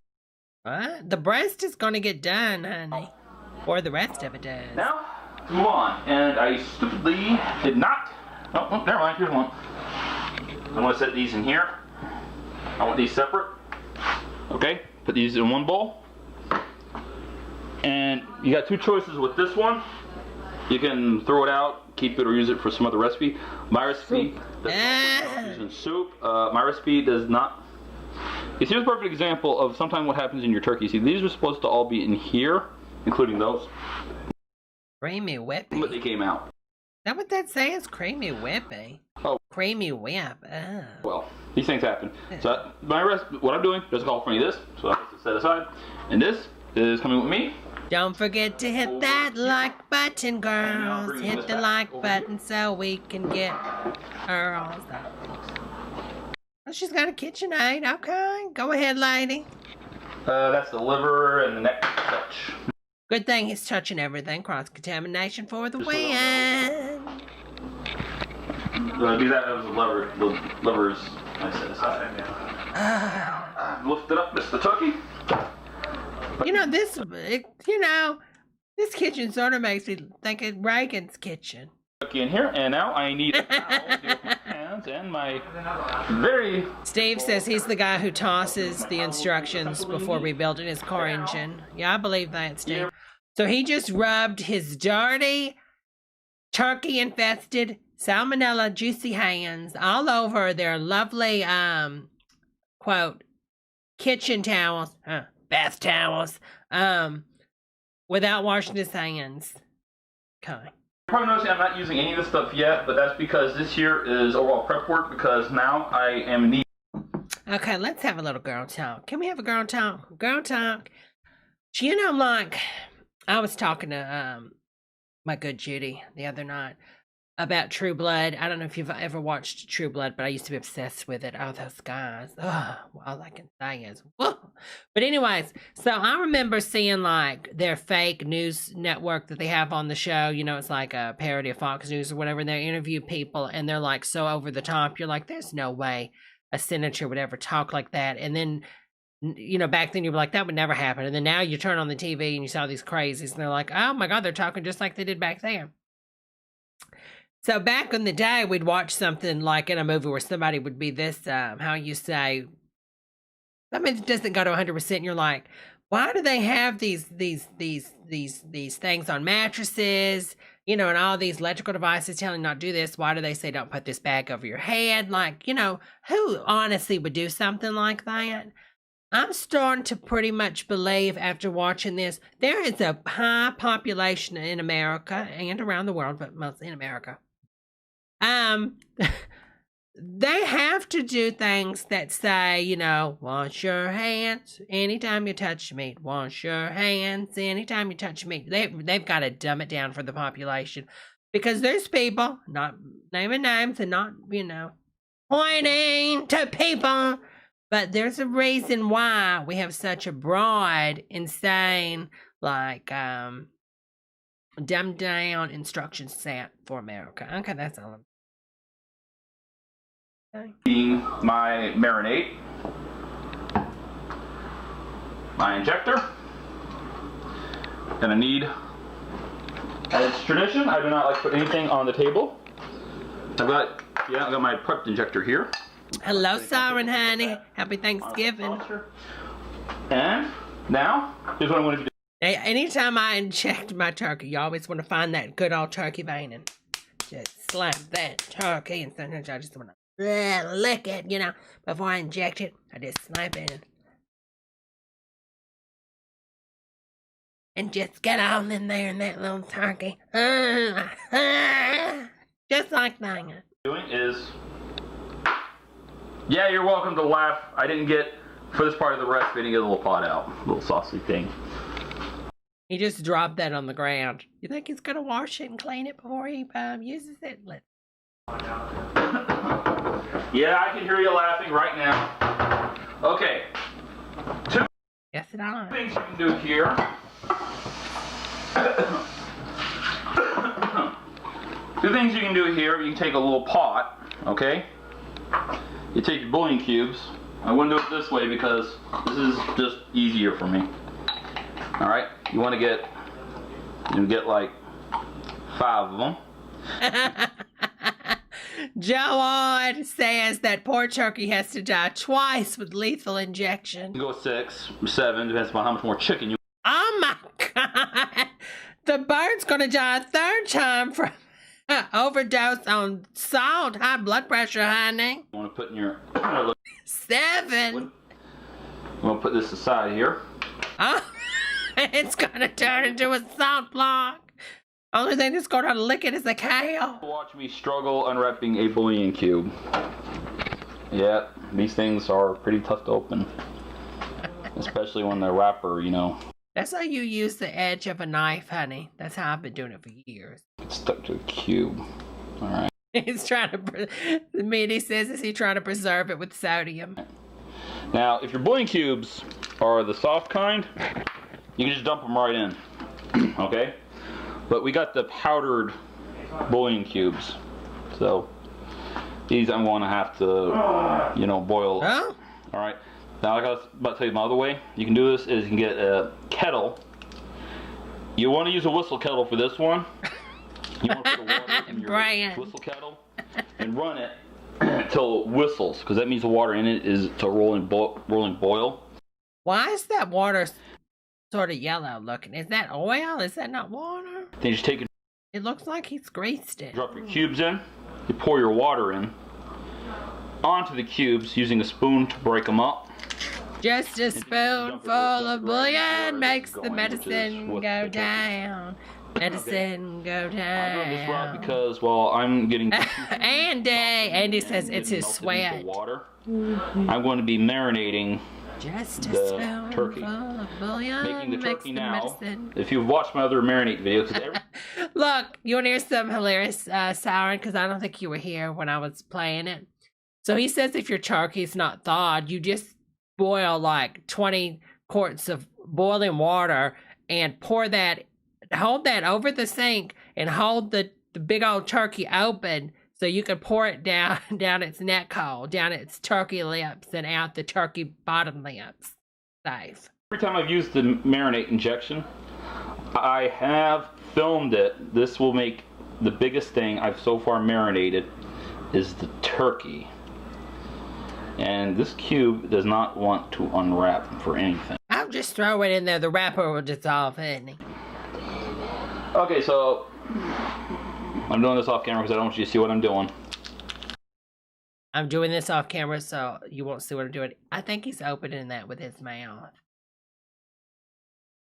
What? The breast is going to get done, honey. Or the rest of it does. Now, move on. And I stupidly did not. Oh, never mind. Here's one. I want to set these in here. I want these separate. Okay, put these in one bowl. And you got two choices with this one. You can throw it out, keep it, or use it for some other recipe. My recipe does in soup. My recipe does not. Here's a perfect example of sometimes what happens in your turkey. See, these are supposed to all be in here, including those. Creamy whippy. But they came out. Is that what that says? Creamy whippy. Oh. Creamy whip. Oh. Well, these things happen. So what I'm doing, there's a call for me this, so I have to set aside. And this is coming with me. Don't forget to hit that like button, girls. Hit the like button so we can get girls. Oh, she's got a KitchenAid. Okay, go ahead, lady. That's the liver and the neck touch. Good thing he's touching everything. Cross-contamination for the win. Do that as a lever. The liver is, I set aside. Lift it up, Mr. Turkey. This kitchen sort of makes me think of Reagan's kitchen. Turkey in here, and now I need a towel to get my hands and my very... Steve says he's the guy who tosses the instructions before rebuilding his car engine. Yeah, I believe that, Steve. So he just rubbed his dirty, turkey-infested, salmonella juicy hands all over their lovely, quote, kitchen towels, bath towels, without washing his hands. Okay. You're probably noticing I'm not using any of this stuff yet, but that's because this here is overall prep work, because now I am in need. Okay, let's have a little girl talk. Can we have a girl talk? Girl talk. I was talking to my good Judy the other night about True Blood. I don't know if you've ever watched True Blood, but I used to be obsessed with it. Oh, those guys. Oh, all I can say is, whoa. But anyways, so I remember seeing like their fake news network that they have on the show. It's like a parody of Fox News or whatever. And they interview people and they're like so over the top. You're like, there's no way a senator would ever talk like that. And then, back then you were like, that would never happen. And then now you turn on the TV and you saw these crazies and they're like, oh my God, they're talking just like they did back then. So back in the day, we'd watch something like in a movie where somebody would be this, how you say, it doesn't go to 100%. And you're like, why do they have these things on mattresses, and all these electrical devices telling you not to do this? Why do they say don't put this bag over your head? Like, who honestly would do something like that? I'm starting to pretty much believe after watching this, there is a high population in America and around the world, but mostly in America. They have to do things that say, you know, wash your hands anytime you touch meat. Wash your hands anytime you touch meat. They've got to dumb it down for the population. Because there's people, not naming names and not, you know, pointing to people. But there's a reason why we have such a broad, insane, like, dumbed down instruction set for America. Okay, that's all. Okay. My marinade, my injector. Gonna need, as tradition, I do not like to put anything on the table. I've got my prepped injector here. Hello, Siren honey. Happy Thanksgiving. And now, here's what I'm going to do. Anytime I inject my turkey, you always want to find that good old turkey vein and just slap that turkey. And sometimes I just want to lick it, you know, before I inject it. I just slap it and just get on in there in that little turkey. Just like that. Doing is, yeah, you're welcome to laugh. I didn't get, for this part of the recipe, I didn't get a little pot out, a little saucy thing. He just dropped that on the ground. You think he's gonna wash it and clean it before he uses it? Yeah, I can hear you laughing right now. Okay. Two things you can do here. Two things you can do here. You can take a little pot, okay? You take your bouillon cubes. I wouldn't do it this way because this is just easier for me. All right, you want to get like 5 of them. Joe says that poor turkey has to die twice with lethal injection. You can go 6, 7, depends upon how much more chicken you. Oh my God! The bird's gonna die a 3rd time from overdose on salt, high blood pressure, honey. You want to put in your 7. I'm gonna put this aside here. Oh, it's gonna turn into a salt block. Only thing that's going to lick it is a cow. Watch me struggle unwrapping a bouillon cube. Yeah, these things are pretty tough to open. Especially when the wrapper, you know. That's how you use the edge of a knife, honey. That's how I've been doing it for years. It's stuck to the cube. Alright. He's trying to, the meaty says, is he trying to preserve it with sodium? Now, if your bouillon cubes are the soft kind, you can just dump them right in. Okay? But we got the powdered bouillon cubes. So, these I'm going to have to, you know, boil. Huh? Alright. Now, like I was about to tell you the other way you can do this is you can get a kettle. You want to use a whistle kettle for this one. You want to put the water in your whistle kettle and run it until it whistles, because that means the water in it is to rolling boil. Why is that water sort of yellow looking? Is that oil? Is that not water? Then you just take it. It looks like he's greased it. Drop your cubes in. You pour your water in onto the cubes using a spoon to break them up. Just a spoonful of bouillon makes the medicine go down. Medicine go down. I'm doing this route because, well, I'm getting. Andy says it's his sweat. Water. I'm going to be marinating just a the turkey. Of bouillon making the turkey now. Medicine. If you've watched my other marinate videos, look, you want to hear some hilarious Siren? Because I don't think you were here when I was playing it. So he says if your turkey's not thawed, you just boil like 20 quarts of boiling water and hold that over the sink and hold the big old turkey open so you can pour it down its neck hole, down its turkey lips and out the turkey bottom lips. Safe. Every time I've used the marinate injection, I have filmed it. This will make the biggest thing I've so far marinated is the turkey. And this cube does not want to unwrap for anything. I'll just throw it in there. The wrapper will dissolve, isn't it? Okay, so I'm doing this off camera because I don't want you to see what I'm doing. I'm doing this off camera, so you won't see what I'm doing. I think he's opening that with his mouth.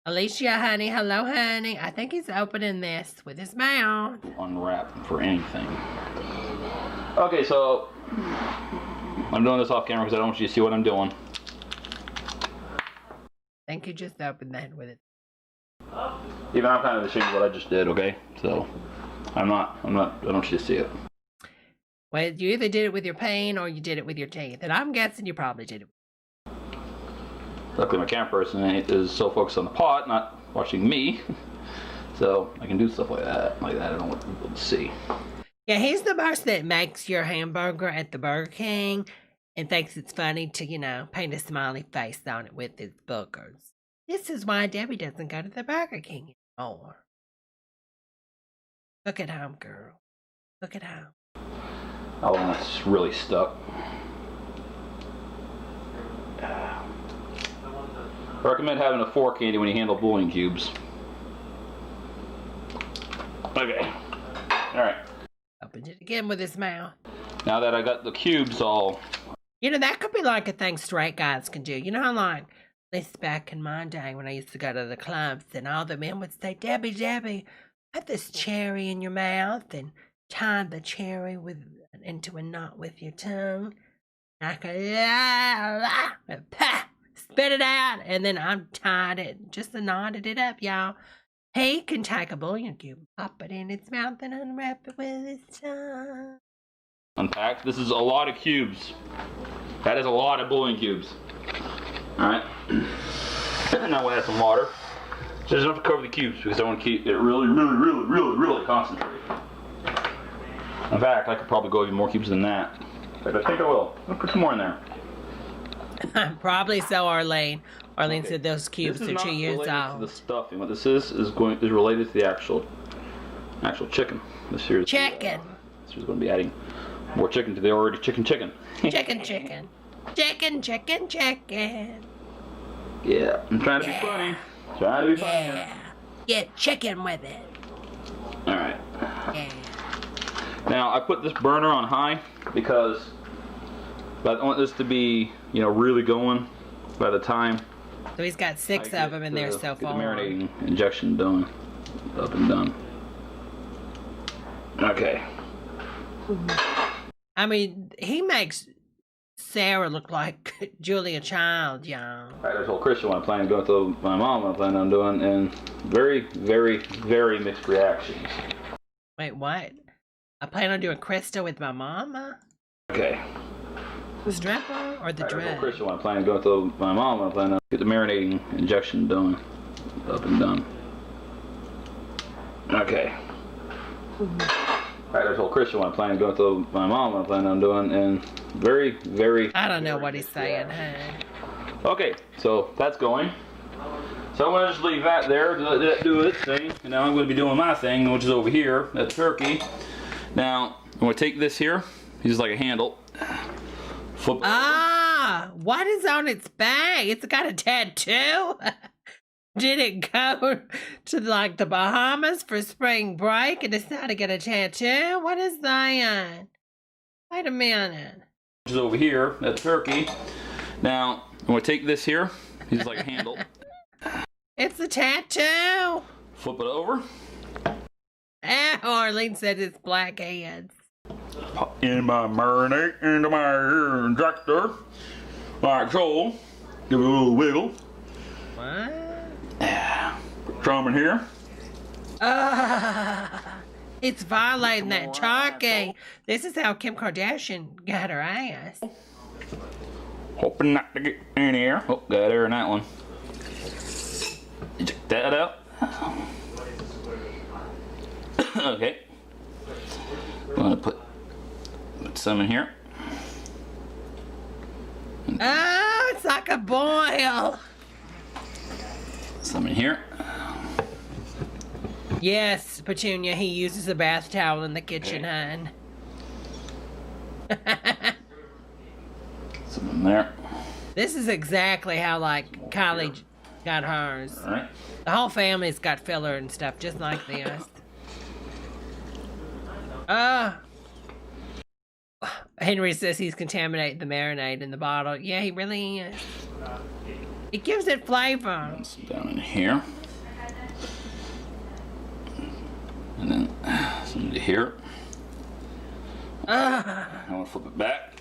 Alicia, honey. Hello, honey. I think he's opening this with his mouth. Unwrap for anything. Okay, so I'm doing this off camera because I don't want you to see what I'm doing. I think you just opened that with it. Even I'm kind of ashamed of what I just did, okay? So I don't want you to see it. Well, you either did it with your pain or you did it with your teeth. And I'm guessing you probably did it. Luckily my camera person is so focused on the pot, not watching me. So I can do stuff like that. I don't want people to see. Yeah, he's the boss that makes your hamburger at the Burger King and thinks it's funny to, you know, paint a smiley face on it with his boogers. This is why Debbie doesn't go to the Burger King anymore. Look at home, girl. Look at home. Oh, and that's really stuck. I recommend having a fork handy when you handle bowling cubes. Okay. Alright. Opened it again with his mouth. Now that I got the cubes all... You know, that could be like a thing straight guys can do. You know how, like, this back in my day when I used to go to the clubs and all the men would say, Debbie, put this cherry in your mouth and tie the cherry into a knot with your tongue. I could spit it out, and then I tied it, just knotted it up, y'all. He can take a bouillon cube, pop it in its mouth, and unwrap it with his tongue. Unpacked. This is a lot of cubes. That is a lot of bouillon cubes. Alright. Now we'll add some water. Just enough to cover the cubes because I want to keep it really concentrated. In fact, I could probably go even more cubes than that. But I think I will. I'll put some more in there. Probably so, Arlene. Arlene said those cubes are 2 years old. This is not related to the stuffing. What this is related to the actual chicken. This here is chicken. This is going to be adding more chicken to the already chicken. Chicken. Yeah, I'm trying to be funny. Yeah. Get chicken with it. All right. Yeah. Now I put this burner on high because I want this to be, you know, really going by the time. So he's got 6 of them in there so far. The marinating injection done, up and done. Okay. I mean, he makes Sarah look like Julia Child, y'all. I told Christian what I'm planning to go to my mom what I'm planning on doing, and very mixed reactions. Wait, what? I plan on doing Krista with my mama? Okay. The strapper or the drug? I told Christian what I'm planning to go to my mom what I'm planning on get the marinating injection done, up and done. Okay. I told Christian what I'm planning to go to my mom what I'm planning on doing, and very I don't know what he's saying, huh? Okay, so that's going. So I'm going to just leave that there, do its thing, and now I'm going to be doing my thing, which is over here, that turkey. Now, I'm going to take this here, use like a handle. Flip it over. What is on its back? It's got a tattoo? Did it go to like the Bahamas for spring break and decide to get a tattoo? What is that? Wait a minute. Which is over here, that turkey. Now, I'm going to take this here, use like a handle. It's a tattoo. Flip it over. Arlene said it's black hands. Pop in my marinade into my injector. Like so. Give it a little wiggle. What? Put some in here. It's violating that turkey. This is how Kim Kardashian got her ass. Hoping not to get in here. Oh, got air in that one. Check that out. Okay. I'm gonna put some in here. Oh, it's like a boil. Some in here. Yes, Petunia, he uses a bath towel in the kitchen, hon. Some in there. This is exactly how, like, Kylie got hers. All right. The whole family's got filler and stuff, just like this. Henry says he's contaminated the marinade in the bottle. Yeah, he really is. It gives it flavor. It's down in here. And then some to here. I want to flip it back.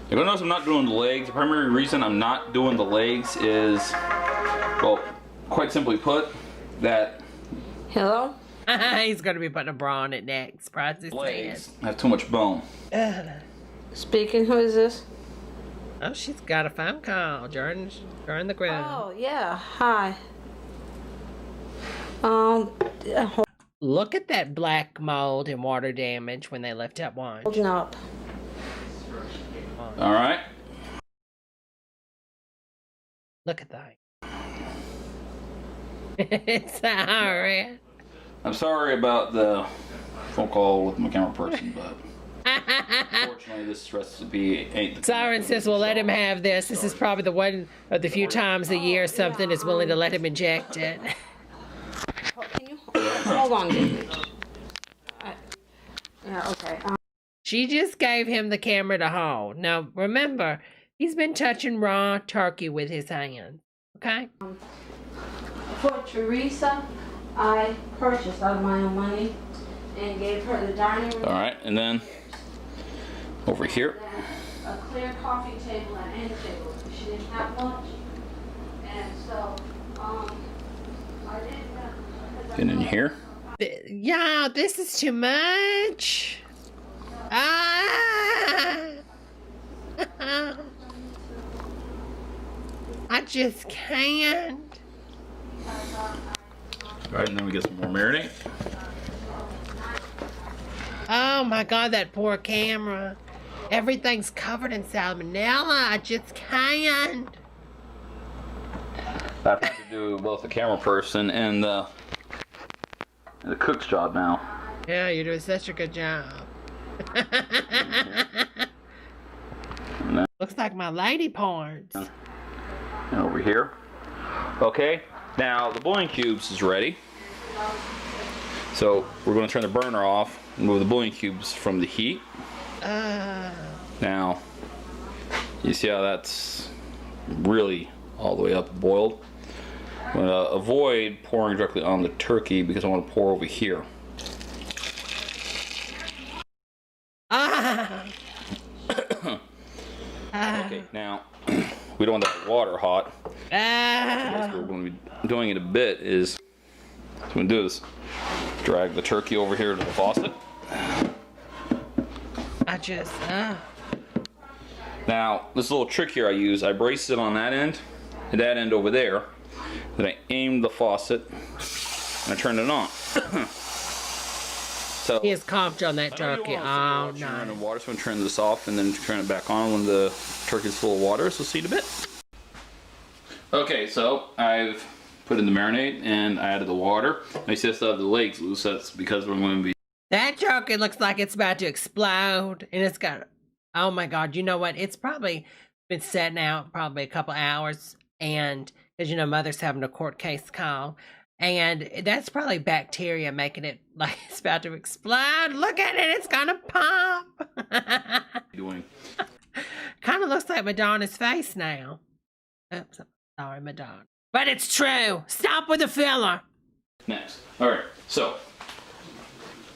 You're gonna notice I'm not doing the legs. The primary reason I'm not doing the legs is, well, quite simply put, that Hello? He's gonna be putting a bra on it next. Legs have too much bone. Speaking, who is this? Oh, she's got a phone call during the group. Oh, yeah. Hi. Look at that black mold and water damage when they left out one. Holding up. All right. Look at that. It's alright. I'm sorry about the phone call with my camera person, but unfortunately this recipe ain't the Siren says we'll let him have this. This is probably the one of the few times a year something is willing to let him inject it. Can you hold on, David? Yeah, okay. She just gave him the camera to hold. Now, remember, he's been touching raw turkey with his hands. Okay? For Teresa, I purchased out of my own money and gave her the dining room. All right, and then over here. A clear coffee table and end table. She didn't have much. And so, I didn't. Get in here. Yeah, this is too much. I just can't. All right, and then we get some more marinade. Oh my God, that poor camera. Everything's covered in salmonella. I just can't. I've had to do both the camera person and the cook's job now. Yeah, you're doing such a good job. Looks like my lady parts. And over here. Okay, now the bouillon cubes is ready. So we're going to turn the burner off and move the bouillon cubes from the heat. Now, you see how that's really all the way up boiled? I'm going to avoid pouring directly on the turkey because I want to pour over here. Okay, now we don't want that water hot. What we're going to be doing in a bit is, what I'm going to do is drag the turkey over here to the faucet. Now, this little trick here I use, I brace it on that end and that end over there. Then I aim the faucet and I turn it on. So he has coughed on that turkey. Oh, no. Running water, so I'm going to turn this off and then turn it back on when the turkey's full of water. So see you in a bit. Okay, so I've put in the marinade and I added the water. I still have the legs loose. That's because we're going to be. That turkey looks like it's about to explode, and it's got. Oh my God! You know what? It's probably been setting out probably a couple hours, and because Mother's having a court case call. And that's probably bacteria making it like it's about to explode. Look at it, it's gonna pop. Doing. Kind of looks like Madonna's face now. Oops, sorry, Madonna. But it's true. Stop with the filler. Next. All right, so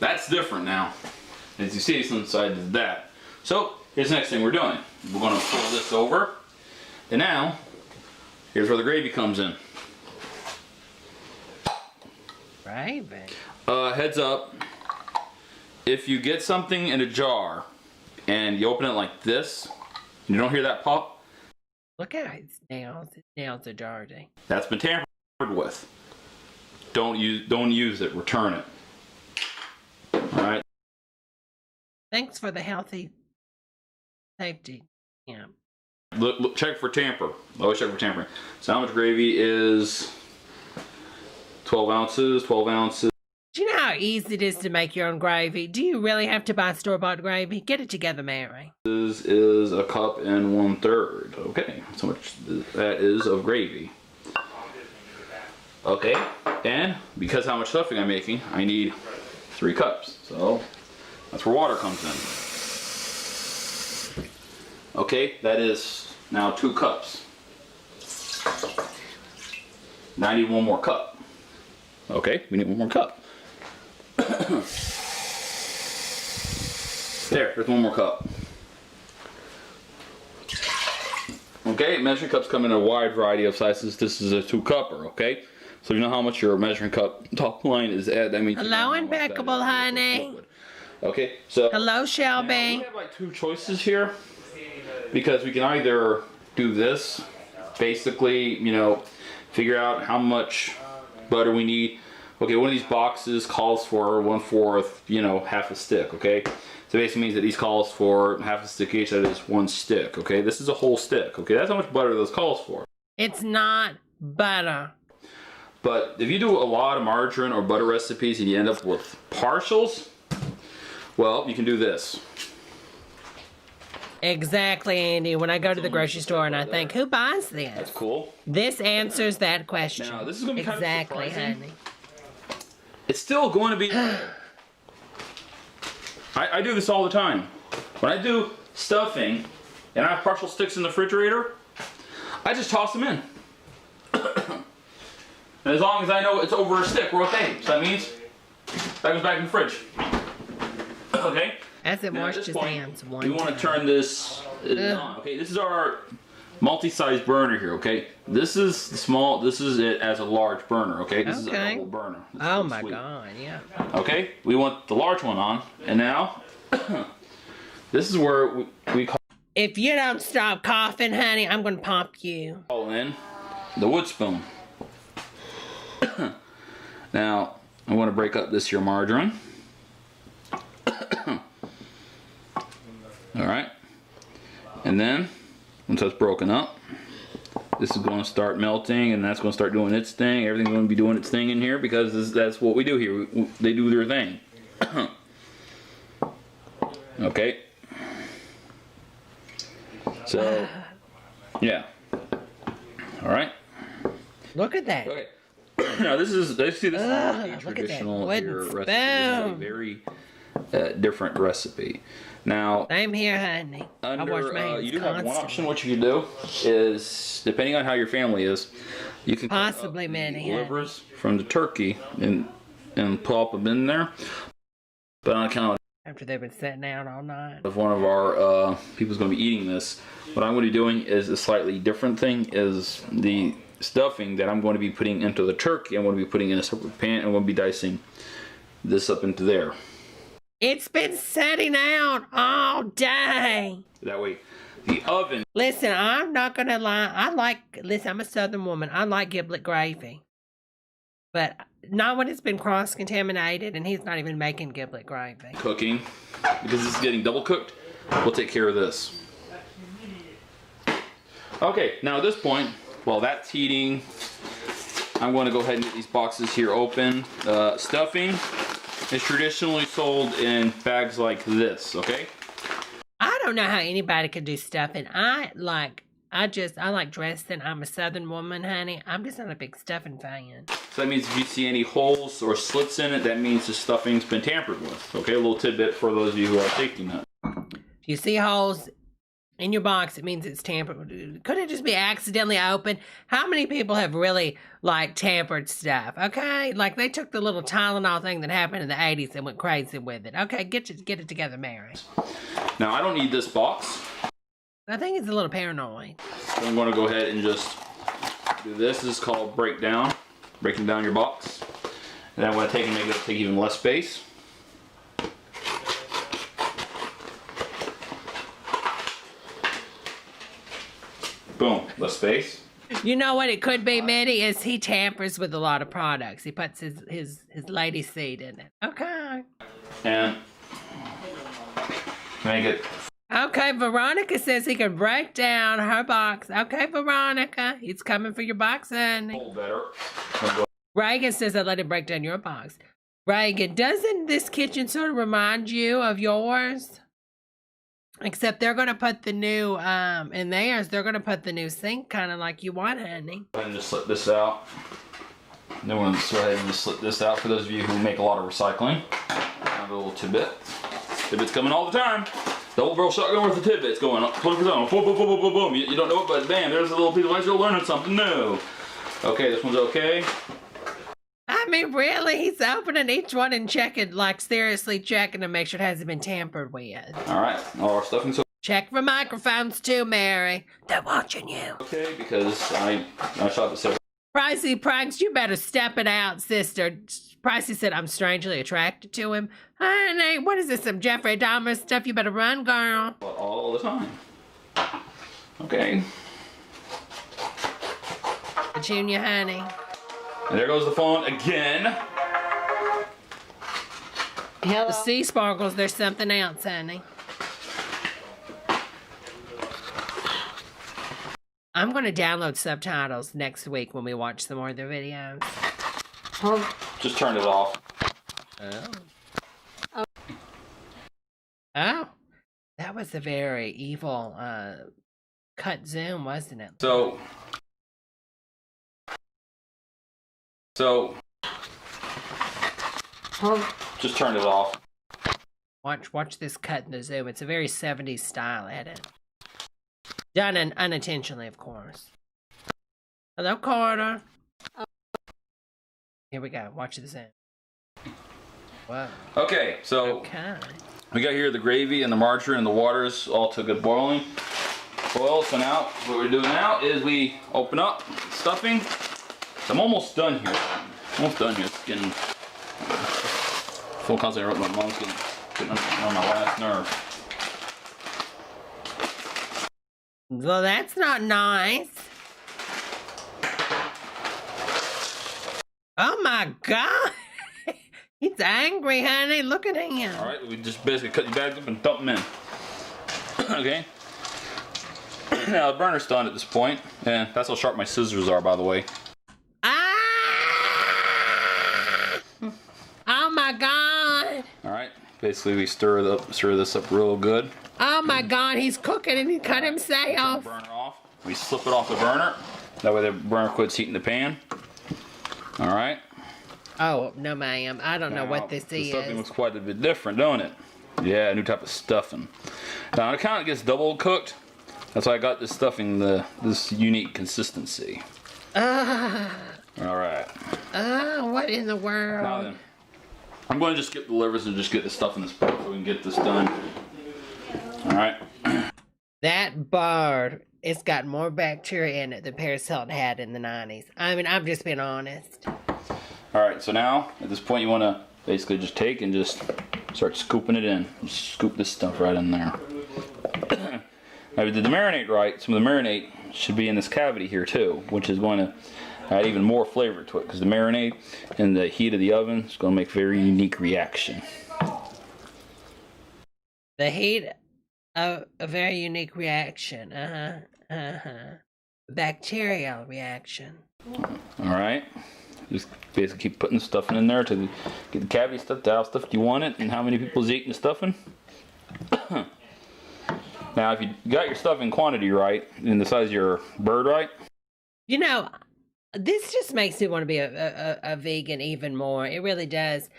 that's different now. As you see, it's inside of that. So here's the next thing we're doing. We're gonna pull this over. And now, here's where the gravy comes in. Gravy. Heads up, if you get something in a jar and you open it like this, and you don't hear that pop. Look at his nails. His nails are dirty. That's been tampered with. Don't use it. Return it. All right. Thanks for the healthy safety. Yeah. Look, check for tamper. Always check for tampering. So how much gravy is 12 ounces? 12 ounces. Do you know how easy it is to make your own gravy? Do you really have to buy store-bought gravy? Get it together, Mary. This is a cup and 1/3. Okay, so much that is of gravy. Okay, and because how much stuffing I'm making, I need 3 cups. So That's where water comes in. Okay, that is now 2 cups. Now I need 1 more cup. Okay, we need 1 more cup. There's 1 more cup. Okay, measuring cups come in a wide variety of sizes. This is a 2-cupper, okay? So you know how much your measuring cup top line is at. That means hello, impeccable, honey. Okay, so hello, Shelby. we have like 2 choices here because we can either do this, basically, you know, figure out how much butter we need. Okay, one of these boxes calls for 1/4, you know, half a stick. Okay, so basically means that these calls for half a stick each. That is 1 stick. Okay, this is a whole stick. Okay, that's how much butter this calls for. It's not butter. But if you do a lot of margarine or butter recipes and you end up with partials, well, you can do this. Exactly, Andy. When I go to the grocery store and I think, who buys this? That's cool. This answers that question. Now, this is going to be exactly, kind of surprising. honey. It's still going to be... I do this all the time. When I do stuffing and I have partial sticks in the refrigerator, I just toss them in. And as long as I know it's over a stick, we're okay. So that means that goes back in the fridge. Okay? As it Now, washed at this his point, hands one we want to time. turn this on. Okay, this is our multi-size burner here, okay? This is small, this is it as a large burner, okay? This is a double burner. Oh my God, yeah. Okay, we want the large one on, and now, this is where we If you don't stop coughing, honey, I'm going to pop you. call in the wood spoon. Now, I want to break up this here margarine. Alright, and then, once that's broken up, this is going to start melting, and that's going to start doing its thing. Everything's going to be doing its thing in here because that's what we do here. They do their thing. Okay. So, yeah. Alright. Look at that. Okay. Now this is, this is not a look at that traditional wooden here recipe. This is a very different recipe. Now, I'm here, honey. I wash my hands you do have one constantly. option. What you can do is, depending on how your family is, you can possibly many livers from the turkey and plop them in there. But on account after they've been sitting out all night. of one of our people's going to be eating this, what I'm going to be doing is a slightly different thing. Is the stuffing that I'm going to be putting into the turkey, I'm going to be putting in a separate pan, and I'm going to be dicing this up into there. It's been setting out all day. That way, the oven. Listen, I'm not going to lie. Listen, I'm a Southern woman. I like giblet gravy. But not when it's been cross-contaminated, and he's not even making giblet gravy. Cooking, because this is getting double cooked, we'll take care of this. Okay, now at this point, while that's heating, I'm going to go ahead and get these boxes here open. Stuffing is traditionally sold in bags like this, okay? I don't know how anybody could do stuffing. I like dressing. I'm a Southern woman, honey. I'm just not a big stuffing fan. So that means if you see any holes or slits in it, that means the stuffing's been tampered with. Okay, a little tidbit for those of you who are safety nut. If you see holes in your box, it means it's tampered. Could it just be accidentally open? How many people have really, like, tampered stuff? Okay? Like, they took the little Tylenol thing that happened in the 80s and went crazy with it. Okay, get it together, Mary. Now, I don't need this box. I think it's a little paranoid. So I'm going to go ahead and just do this. This is called breaking down your box. And I'm going to make it take even less space. Boom, less space. You know what it could be, Mitty, is he tampers with a lot of products. He puts his lady seed in it. Okay. And make it. Okay, Veronica says he can break down her box. Okay, Veronica, he's coming for your box, honey. Better. Reagan says I let him break down your box. Reagan, doesn't this kitchen sort of remind you of yours? Except they're going to put the new, in theirs, they're going to put the new sink kind of like you want, honey. Go ahead and just slip this out. Then we'll go ahead and just slip this out for those of you who make a lot of recycling. Have a little tidbit. Tidbits coming all the time. Double barrel shotgun worth of tidbits going up 20%. Boom, boom, boom, boom, boom, boom. You don't know it, but bam, there's a little piece of light. You're learning something new. Okay, this one's okay. I mean, really? He's opening each one and checking, like seriously checking to make sure it hasn't been tampered with. All right, all our stuffing's check for microphones too, Mary. They're watching you. okay because I shot the several. Pricey Pranks, you better step it out, sister. Pricey said, I'm strangely attracted to him. Honey, what is this, some Jeffrey Dahmer stuff? You better run, girl. All the time. Okay. Junior, honey. And there goes the phone again. Hello. The sea sparkles, there's something else, honey. I'm going to download subtitles next week when we watch some more of their videos. Just turn it off. Oh. That was a very evil cut zoom, wasn't it? So just turn it off. Watch this cut in the zoom. It's a very 70s style edit. Done unintentionally, of course. Hello, Carter. Here we go. Watch the zoom. Whoa. Okay, so Okay. we got here the gravy and the margarine and the waters all to good boiling. Boil, so now what we're doing now is we open up stuffing. I'm almost done here. It's getting full concentrate. My mom's getting on my last nerve. Well, that's not nice. Oh my God. He's angry, honey. Look at him. All right, we just basically cut your bags up and dump them in. Okay. Now the burner's done at this point, and that's how sharp my scissors are, by the way. Ah! Oh my God. All right. Basically, we stir this up real good. Oh my God, he's cooking and he cut himself. Burner off. We slip it off the burner. That way the burner quits heating the pan. All right. Oh, no ma'am. I don't know what this the is. stuffing looks quite a bit different, don't it? Yeah, a new type of stuffing. Now, on account it gets double cooked, that's why I got this stuffing this unique consistency. All right. What in the world? Now then, I'm going to just skip the livers and just get the stuff in this pot so we can get this done. All right. That bird, it's got more bacteria in it than Paris Hilton had in the 90s. I mean, I'm just being honest. All right, so now at this point you want to basically just take and just start scooping it in. Just scoop this stuff right in there. Now we did the marinade right. Some of the marinade should be in this cavity here too, which is going to add even more flavor to it because the marinade and the heat of the oven is going to make a very unique reaction. The heat of a very unique reaction. Bacterial reaction. All right. Just basically keep putting stuff in there to get the cavity stuffed out, stuff you want it, and how many people's eating the stuffing. Now, if you got your stuffing quantity right and the size of your bird right. You know, this just makes me want to be a vegan even more. It really does.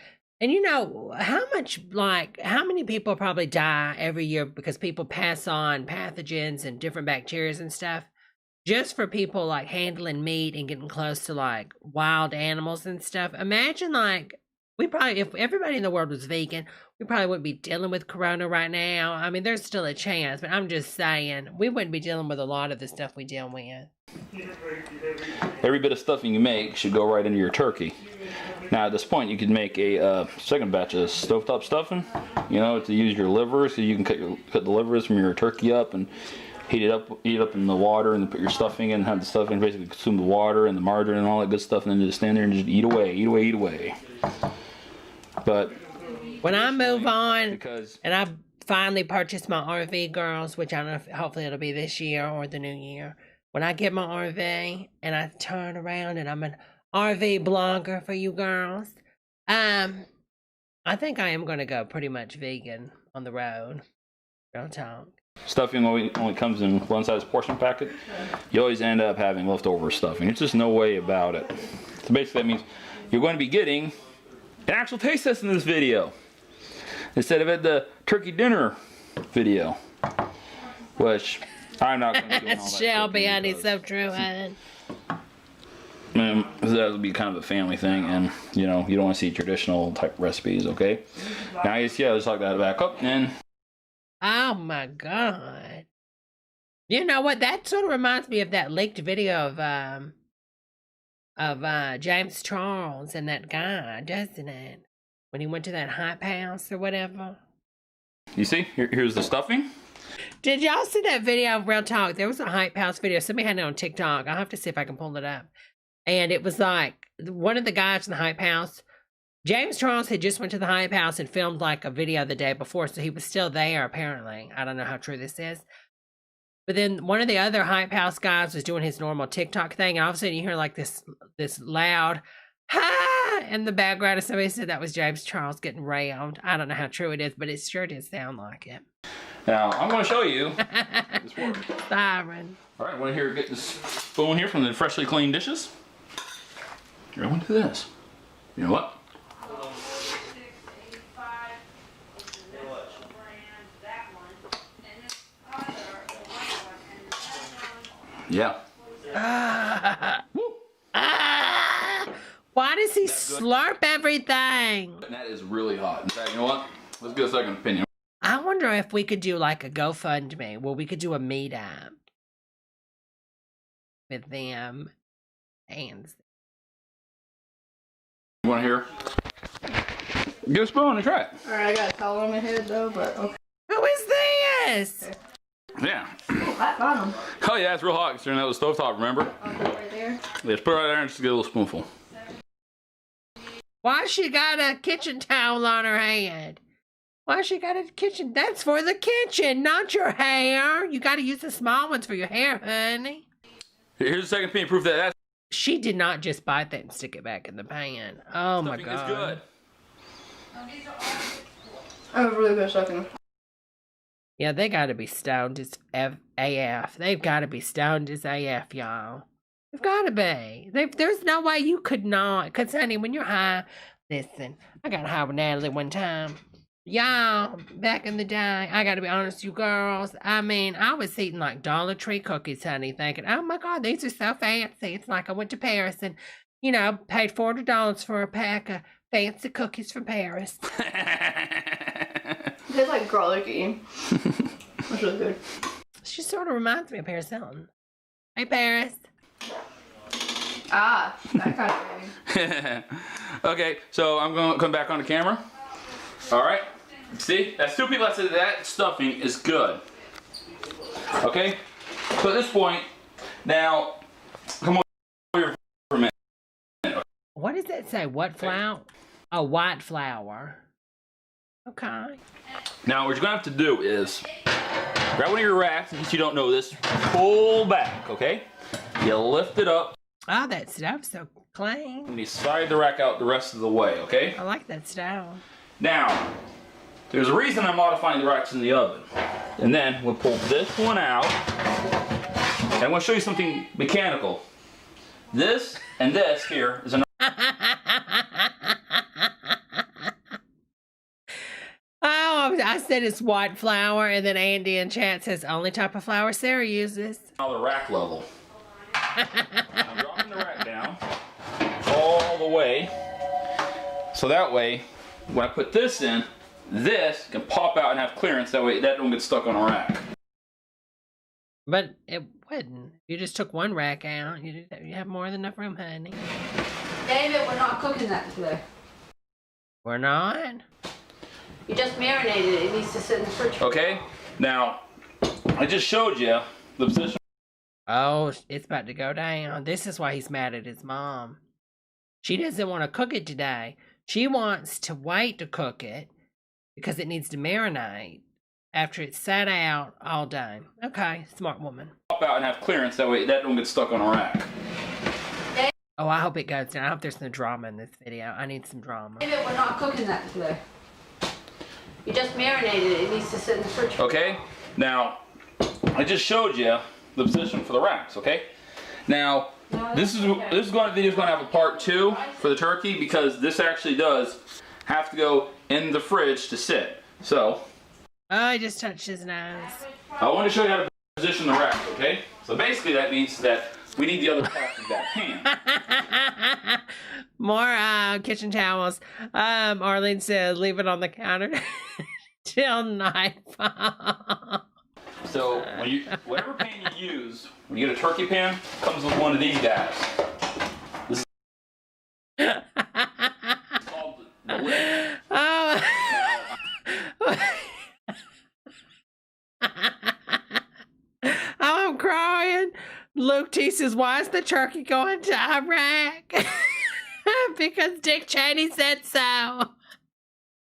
And you know, how many people probably die every year because people pass on pathogens and different bacteria and stuff just for people like handling meat and getting close to like wild animals and stuff. Imagine like if everybody in the world was vegan, we probably wouldn't be dealing with corona right now. I mean, there's still a chance, but I'm just saying we wouldn't be dealing with a lot of the stuff we deal with. Every bit of stuffing you make should go right into your turkey. Now at this point you could make a second batch of stovetop stuffing, you know, to use your liver, so you can cut the livers from your turkey up and heat it up in the water, and then put your stuffing in and have the stuffing basically consume the water and the margarine and all that good stuff, and then just stand there and just eat away. But when I move on and I finally purchase my RV, girls, which I don't know if hopefully it'll be this year or the new year, when I get my RV and I turn around and I'm an RV blogger for you girls, I think I am going to go pretty much vegan on the road. Real talk. Stuffing only comes in one size portion packet. You always end up having leftover stuffing. There's just no way about it. So basically that means you're going to be getting an actual taste test in this video. instead of at the turkey dinner video, which I'm not going to do all that. Shelby, honey, so true, hon. That would be kind of a family thing, and you know, you don't want to see traditional type recipes, okay? Now you see how just like that back up, and oh my God. You know what? That sort of reminds me of that leaked video of James Charles and that guy, doesn't it? When he went to that hype house or whatever. you see, here's the stuffing. Did y'all see that video of Real Talk? There was a hype house video. Somebody had it on TikTok. I'll have to see if I can pull it up. And it was like one of the guys in the hype house. James Charles had just went to the hype house and filmed like a video the day before, so he was still there apparently. I don't know how true this is. But then one of the other hype house guys was doing his normal TikTok thing, and all of a sudden you hear like this loud "ha" in the background, and somebody said that was James Charles getting railed. I don't know how true it is, but it sure did sound like it. Now I'm going to show you this work. Siren. All right, I want to get this spoon here from the freshly cleaned dishes. Here, I want to do this. You know what? Yeah. Why does he slurp everything? That is really hot. In fact, you know what? Let's get a second opinion. I wonder if we could do like a GoFundMe where we could do a meetup with them and. You want to hear? Get a spoon and try it. All right, I got a towel on my head though, but okay. Who is this? Yeah. Hot bottom. Oh yeah, it's real hot considering that was stovetop, remember? I'll put it right there. Yeah, just put it right there and just get a little spoonful. Why she got a kitchen towel on her head? Why she got a kitchen? That's for the kitchen, not your hair. You got to use the small ones for your hair, honey. Here's the second opinion proof that that's She did not just bite that and stick it back in the pan. Oh my stuffing God. is good. I have a really good second. Yeah, they got to be stoned as AF. They've got to be stoned as AF, y'all. They've got to be. There's no way you could not. Because, honey, when you're high, listen, I got high with Natalie one time. Y'all, back in the day, I got to be honest, you girls. I mean, I was eating like Dollar Tree cookies, honey, thinking, oh my God, these are so fancy. It's like I went to Paris and, you know, paid $400 for a pack of fancy cookies from Paris. They like garlicky. That's really good. She sort of reminds me of Paris Hilton. Hey, Paris. Ah, that kind of thing. Okay, so I'm going to come back on the camera. All right. See, that's two people that said that stuffing is good. Okay, so at this point, now, come on here for a minute. What does that say? What flour? Oh, white flour. Okay. Now, what you're going to have to do is grab one of your racks, in case you don't know this, pull back, okay? You lift it up. Oh, that stuff's so clean. And you slide the rack out the rest of the way, okay? I like that stove. Now, there's a reason I'm modifying the racks in the oven. And then we'll pull this one out. And I'm going to show you something mechanical. This and this here is another. Oh, I said it's white flour, and then Andy in chat says only type of flour Sarah uses. Another rack level. I'm dropping the rack down all the way. So that way, when I put this in, this can pop out and have clearance. That way that don't get stuck on a rack. But it wouldn't. You just took one rack out. You have more than enough room, honey. David, we're not cooking that today. We're not? You just marinated it. It needs to sit in the fridge. Okay, now, I just showed you the position. Oh, it's about to go down. This is why he's mad at his mom. She doesn't want to cook it today. She wants to wait to cook it because it needs to marinate after it's sat out all day. Okay, smart woman. Pop out and have clearance. That way that don't get stuck on a rack. Oh, I hope it goes down. I hope there's no drama in this video. I need some drama. David, we're not cooking that today. You just marinated it. It needs to sit in the fridge. Okay, now, I just showed you the position for the racks, okay? Now, this video is going to have a part 2 for the turkey because this actually does have to go in the fridge to sit. So. Oh, I just touched his nose. I want to show you how to position the rack, okay? So basically that means that we need the other half of that pan. More kitchen towels. Arlene said leave it on the counter till nightfall. So whatever pan you use, when you get a turkey pan, it comes with one of these guys. This is called the lid. Oh. I'm crying. Luke T says, why is the turkey going to Iraq? Because Dick Cheney said so.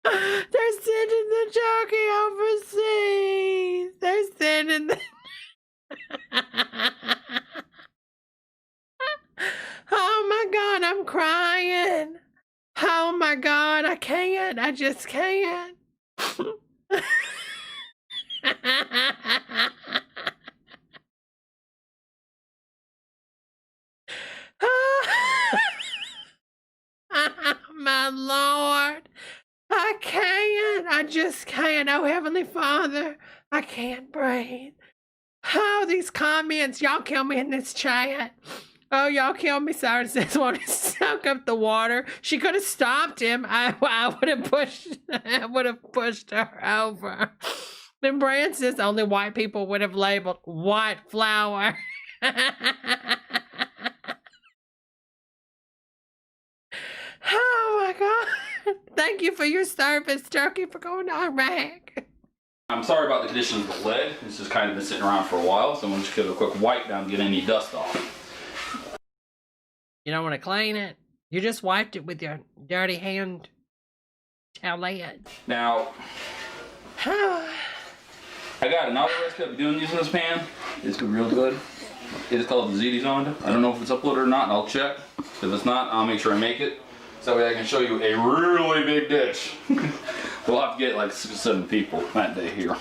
They're sending the turkey overseas. They're sending the... Oh my God, I'm crying. Oh my God, I can't. I just can't. My Lord, I can't. I just can't. Oh, Heavenly Father, I can't breathe. Oh, these comments, y'all kill me in this chat. Oh, y'all kill me. Sarah says, want to soak up the water. She could have stopped him. I would have pushed her over. Then Brand says only white people would have labeled white flour. Oh my God. Thank you for your service, Turkey, for going to Iraq. I'm sorry about the condition of the lid. It's just kind of been sitting around for a while, so I'm going to just give it a quick wipe down and get any dust off. You don't want to clean it? You just wiped it with your dirty hand towelette. Now, I got another recipe I'll be doing using this pan. It's real good. It is called the ziti zonda. I don't know if it's uploaded or not, and I'll check. If it's not, I'll make sure I make it. So that way I can show you a really big dish. We'll have to get like 6 or 7 people that day here.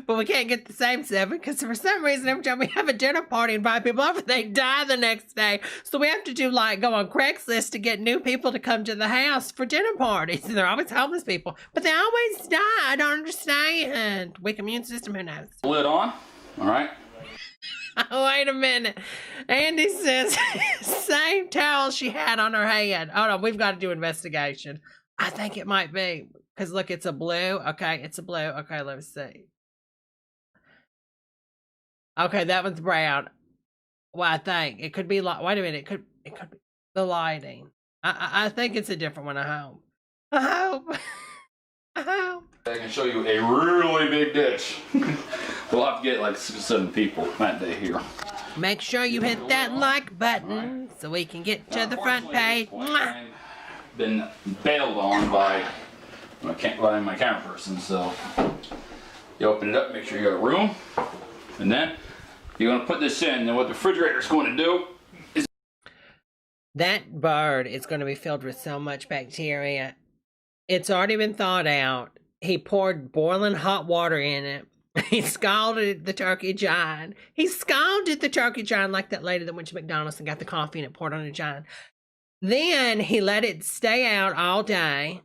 But we can't get the same 7 because for some reason every time we have a dinner party and invite people over, they die the next day. So we have to do like go on Craigslist to get new people to come to the house for dinner parties. And they're always homeless people, but they always die. I don't understand. Weak immune system, who knows? Lid on, all right. Oh, wait a minute. Andy says same towel she had on her head. Oh no, we've got to do investigation. I think it might be. Because look, it's a blue. Okay, it's a blue. Okay, let's see. Okay, that one's brown. Well, I think it could be like. Wait a minute. It could be the lighting. I think it's a different one. I hope. I can show you a really big dish. We'll have to get like 6 or 7 people that day here. Make sure you hit that like button so we can get to the front page. I've been bailed on by my camera person, so you open it up, make sure you got room, and then you're going to put this in, and what the refrigerator is going to do is... That bird is going to be filled with so much bacteria. It's already been thawed out. He poured boiling hot water in it. He scalded the turkey giant. He scalded the turkey giant like that lady that went to McDonald's and got the coffee and it poured on a giant. Then he let it stay out all day.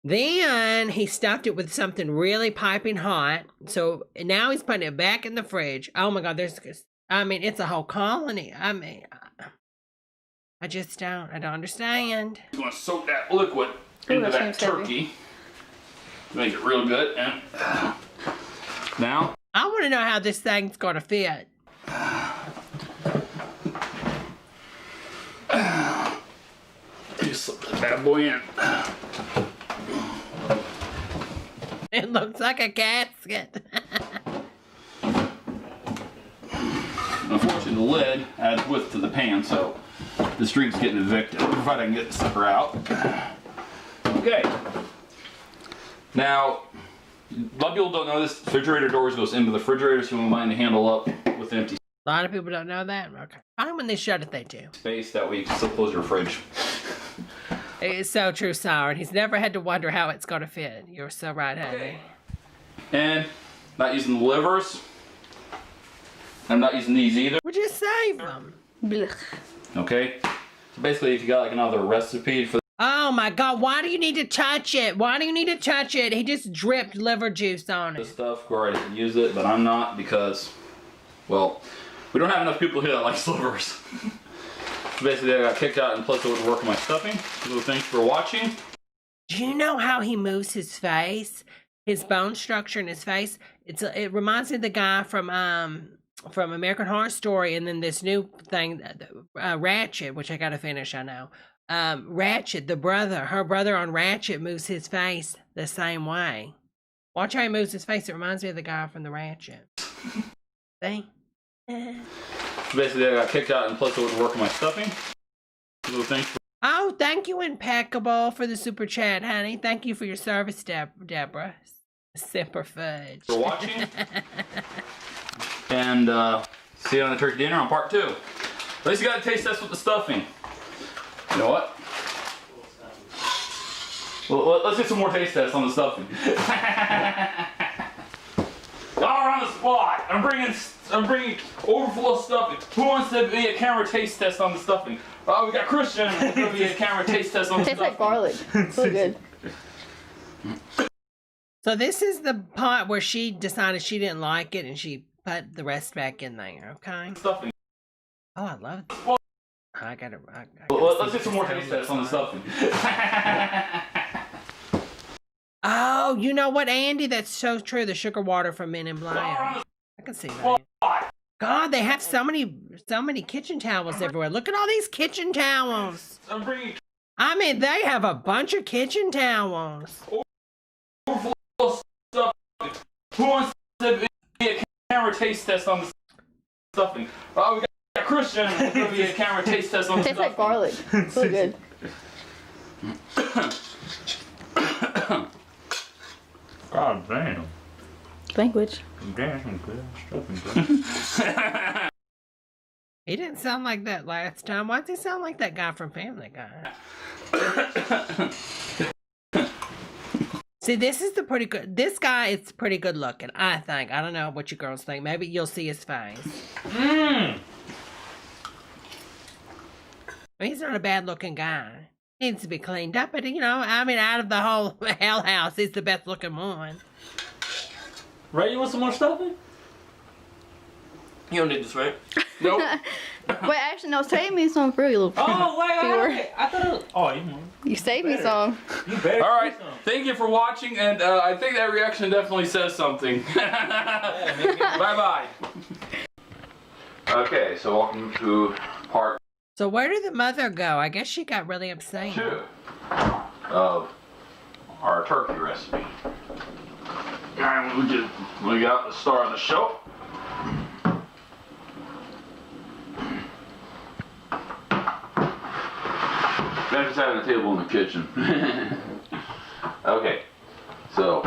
Then he stuffed it with something really piping hot. So now he's putting it back in the fridge. Oh my God, it's a whole colony. I don't understand. You want to soak that liquid into that turkey. Make it real good. And now, I want to know how this thing's going to fit. You slip that bad boy in. It looks like a casket. Unfortunately, the lid adds width to the pan, so this drink's getting evicted. Provided I can get the sucker out. Okay. Now, a lot of people don't know this. The refrigerator doors goes into the refrigerator, so you want to line the handle up with empty. A lot of people don't know that. Okay. Fine, when they shut it, they do. Space, that way you can still close your fridge. It's so true, Sauron. He's never had to wonder how it's going to fit. You're so right, honey. Okay. And not using the livers. I'm not using these either. We'll just save them. Okay. So basically, if you got like another recipe for... Oh Oh my God, why do you need to touch it? Why do you need to touch it? He just dripped liver juice on it. This stuff, go right ahead and use it, but I'm not because, well, we don't have enough people here that like slivers. Basically, I got kicked out and plus it wouldn't work on my stuffing. So thanks for watching. Do you know how he moves his face? His bone structure in his face? It reminds me of the guy from American Horror Story, and then this new thing, Ratchet, which I gotta finish, I know. Ratchet, her brother on Ratchet moves his face the same way. Watch how he moves his face. It reminds me of the guy from the Ratchet. See? Basically, I got kicked out and plus it wouldn't work on my stuffing. So thanks for Oh, thank you, Impeccable, for the super chat, honey. Thank you for your service, Debra. Simper fudge. For watching. And see you on the turkey dinner on part 2. At least you got to taste test with the stuffing. You know what? Well, let's get some more taste tests on the stuffing. All on the spot. I'm bringing overflow stuffing. Who wants to be a camera taste test on the stuffing? Oh, we got Christian. Who's gonna be a camera taste test on the stuffing. Tastes like garlic. It's so good. So this is the part where she decided she didn't like it and she put the rest back in there, okay? Stuffing. Oh, I love it. I gotta Let's get some more taste tests on the stuffing. Oh, you know what, Andy? That's so true. The sugar water from Men in Black. I can see that. God, they have so many kitchen towels everywhere. Look at all these kitchen towels. I mean, they have a bunch of kitchen towels. Who wants to be a camera taste test on the stuffing? Oh, we got Christian. Who's gonna be a camera taste test on the Tastes stuffing. like garlic. It's so good. God damn. Language. Damn good stuffing. He didn't sound like that last time. Why does he sound like that guy from Family Guy? See, this is pretty good. This guy is pretty good looking, I think. I don't know what you girls think. Maybe you'll see his face. He's not a bad looking guy. Needs to be cleaned up, but you know, I mean, out of the whole hell house, he's the best looking one. Ray, you want some more stuffing? You don't need this, right? Nope. Wait, actually, no, save me some for you, little. Oh, wait, I thought it was, oh, you saved me some. You better. All right, thank you for watching, and I think that reaction definitely says something. Bye-bye. Okay, so welcome to part So where did the mother go? I guess she got really upset. 2 of our turkey recipe. And we got the star of the show. I'm just having a table in the kitchen. Okay, so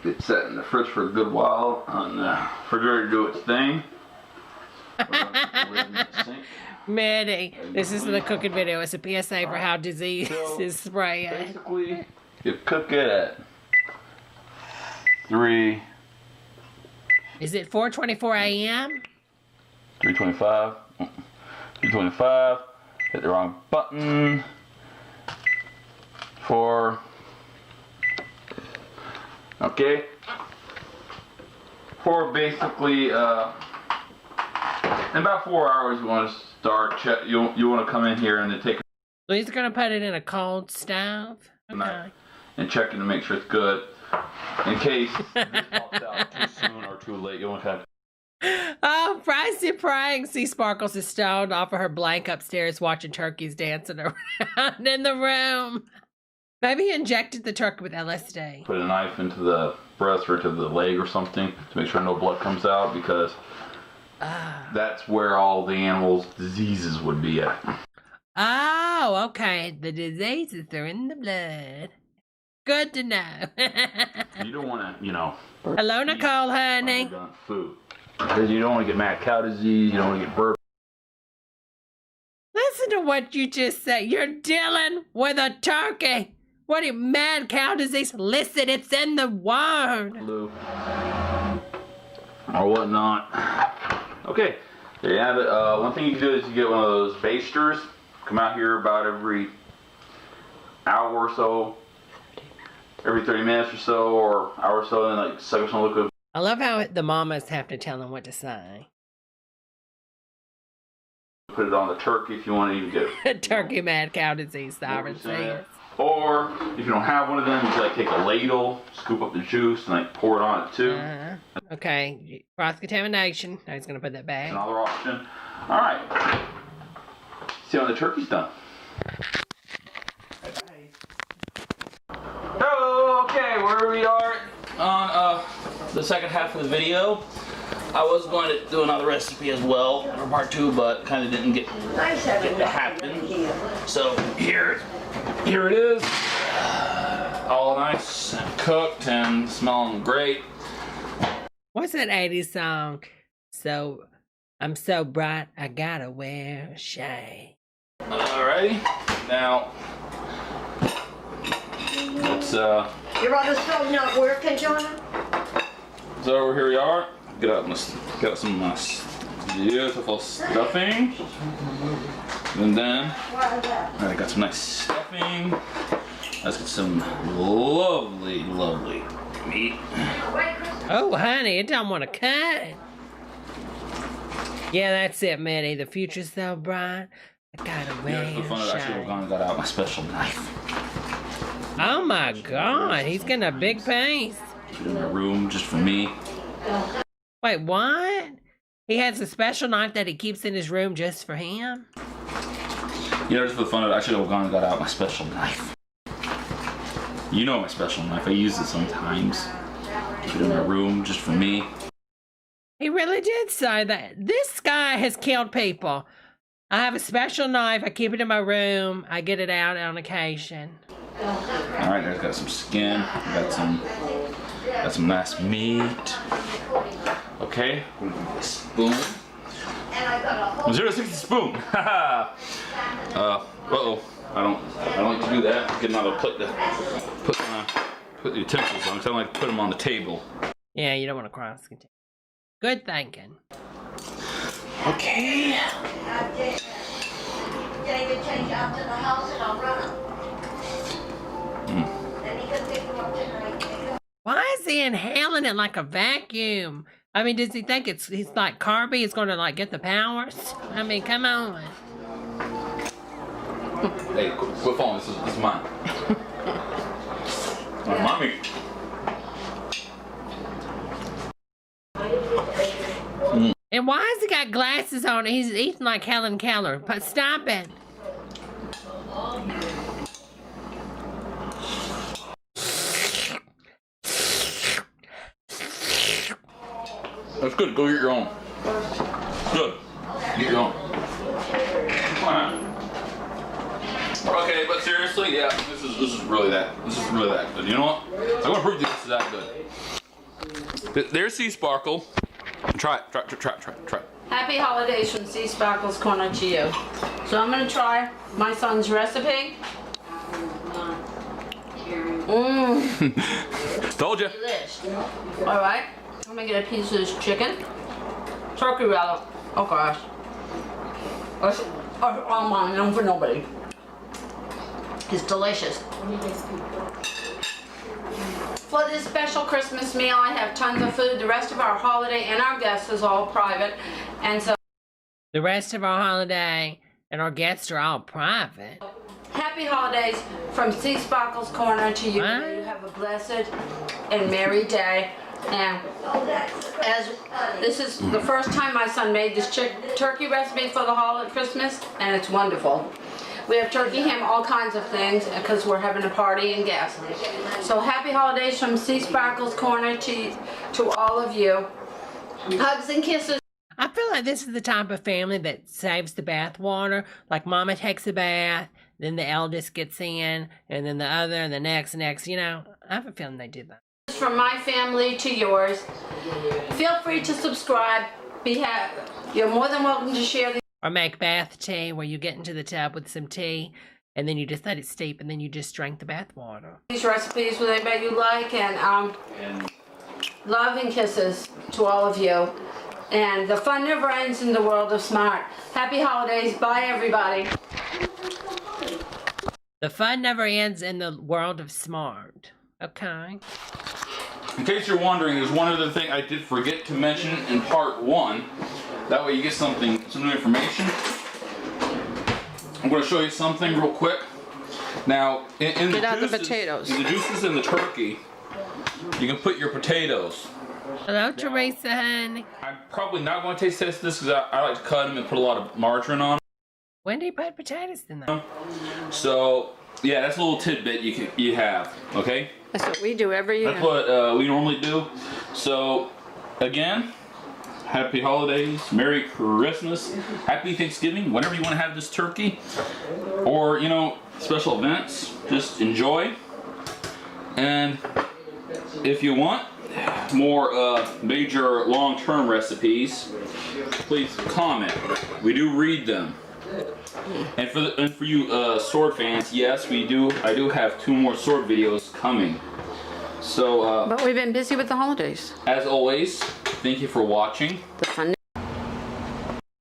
it's set in the fridge for a good while on the refrigerator to do its thing. Maddie, this isn't a cooking video. It's a PSA for how disease is spread. Basically, you cook it at 3. Is it 4:24 a.m.? 325. 325. Hit the wrong button. 4. Okay. 4 basically. In about 4 hours, you want to start. You want to come in here and then take. So he's gonna put it in a cold stove. Okay. And check it to make sure it's good. In case this pops out too soon or too late, you won't have. Oh, Pricey praying. See, Sparkles is stoned off of her blank upstairs watching turkeys dancing around in the room. Maybe he injected the turkey with LSD. Put a knife into the breast or into the leg or something to make sure no blood comes out because that's where all the animals' diseases would be at. Oh, okay. The diseases are in the blood. Good to know. You don't want to, you know. Hello, Nicole, honey. Food. Because you don't want to get mad cow disease, you don't want to get bird. Listen to what you just said. You're dealing with a turkey. What are you, mad cow disease? Listen, it's in the word. Flu. Or whatnot. Okay, there you have it. One thing you can do is you get one of those basters. come out here about every hour or so, every 30 minutes or so, or hour or so, and like suck up some liquid. I love how the mamas have to tell them what to say. Put it on the turkey if you want to even get Turkey mad cow disease, siren says. Or if you don't have one of them, you can like take a ladle, scoop up the juice, and like pour it on it too. Okay, cross-contamination. I was going to put that back. Another option. All right. See how the turkey's done. Hello. Okay, where we are on the second half of the video. I was going to do another recipe as well, or part 2, but kind of didn't get to happen. So here it is, all nice and cooked and smelling great. What's that 80s song? So, I'm so bright, I gotta wear a shade. Alrighty, now, let's, Your other stove not working, Jonah? so here we are. Get out some beautiful stuffing. And then, I got some nice stuffing. Let's get some lovely, lovely meat. Oh, honey, it don't want to cut. Yeah, that's it, Mitty. The future's so bright. I gotta wear Yeah, for fun of it, I should have gone and got out my special knife. Oh my God, he's getting a big piece. Put it in my room just for me. Wait, what? He has a special knife that he keeps in his room just for him? You know, just for the fun of it, I should have gone and got out my special knife. You know my special knife. I use it sometimes. Put it in my room just for me. He really did say that. This guy has killed people. I have a special knife. I keep it in my room. I get it out on occasion. All right, there's got some skin. Got some nice meat. Okay, spoon. 060 spoon. Uh-oh. I don't like to do that. I'm getting out of put the utensils on because I don't like to put them on the table. Yeah, you don't want to cross contain. Good thinking. Okay. Why is he inhaling it like a vacuum? I mean, does he think he's like Carby is going to like get the powers? I mean, come on. Hey, quit falling. This is mine. Mommy. And why has he got glasses on? He's eating like Helen Keller. But stop it. That's good. Go get your own. Good. Get your own. Come on. Okay, but seriously, yeah, this is really that good. You know what? I'm gonna prove this is that good. There's Sea Sparkle. Try it. Try it. Happy holidays from Sea Sparkle's Corner to you. So I'm gonna try my son's recipe. Told you. All right, I'm gonna get a piece of this chicken. Turkey rather. Oh gosh. That's all mine, none for nobody. It's delicious. For this special Christmas meal, I have tons of food. The rest of our holiday and our guests is all private. And so the rest of our holiday and our guests are all private. Happy holidays from Sea Sparkle's Corner to you. May you have a blessed and merry day. And as this is the first time my son made this turkey recipe for the holiday Christmas, and it's wonderful. We have turkey, ham, all kinds of things because we're having a party and guests. So happy holidays from Sea Sparkle's Corner to all of you. Hugs and kisses. I feel like this is the type of family that saves the bath water. Like mama takes a bath, then the eldest gets in, and then the other, and the next. You know, I have a feeling they do that. From my family to yours. Feel free to subscribe. You're more than welcome to share these. Or make bath tea where you get into the tub with some tea and then you just let it steep and then you just drink the bath water. These recipes with anybody you like, and love and kisses to all of you. And the fun never ends in the world of smart. Happy holidays. Bye, everybody. The fun never ends in the world of smart. Okay. In case you're wondering, there's one other thing I did forget to mention in part 1. That way you get some new information. I'm going to show you something real quick. Now, in Get the out juices, the potatoes. In the juices in the turkey, you can put your potatoes. Hello, Teresa, honey. I'm probably not going to taste this because I like to cut them and put a lot of margarine on them. When do you put potatoes in there? So, yeah, that's a little tidbit you have, okay? That's what we do every year. That's what we normally do. So, again, happy holidays, Merry Christmas, Happy Thanksgiving, whenever you want to have this turkey, or, you know, special events, just enjoy. And if you want more major long-term recipes, please comment. We do read them. And for you sword fans, yes, I do have 2 more sword videos coming. So but we've been busy with the holidays. As always, thank you for watching.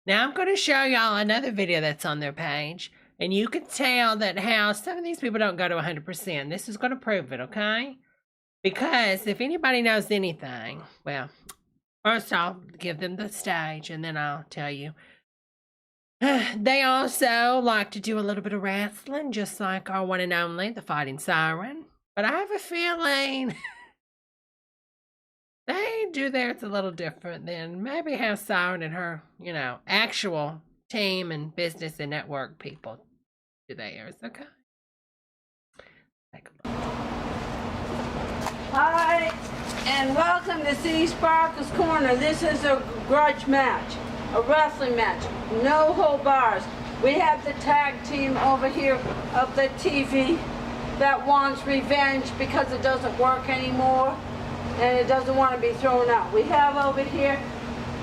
Now I'm going to show y'all another video that's on their page, and you can tell that how some of these people don't go to 100%. This is going to prove it, okay? Because if anybody knows anything, well, first I'll give them the stage, and then I'll tell you. They also like to do a little bit of wrestling, just like our one and only, the Fighting Siren. But I have a feeling they do theirs a little different than maybe how Siren and her, you know, actual team and business and network people do theirs, okay? Take a look. Hi, and welcome to City Sparkles Corner. This is a grudge match, a wrestling match, no hold bars. We have the tag team over here of the TV that wants revenge because it doesn't work anymore and it doesn't want to be thrown out. We have over here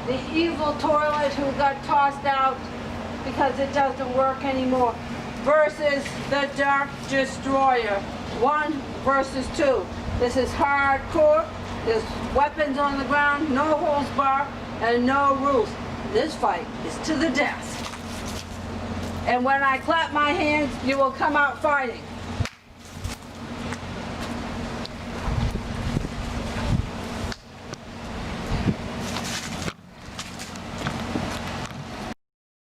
the evil toilet who got tossed out because it doesn't work anymore versus the Dark Destroyer. 1 versus 2. This is hardcore. There's weapons on the ground, no holds bar, and no rules. This fight is to the death. And when I clap my hands, you will come out fighting.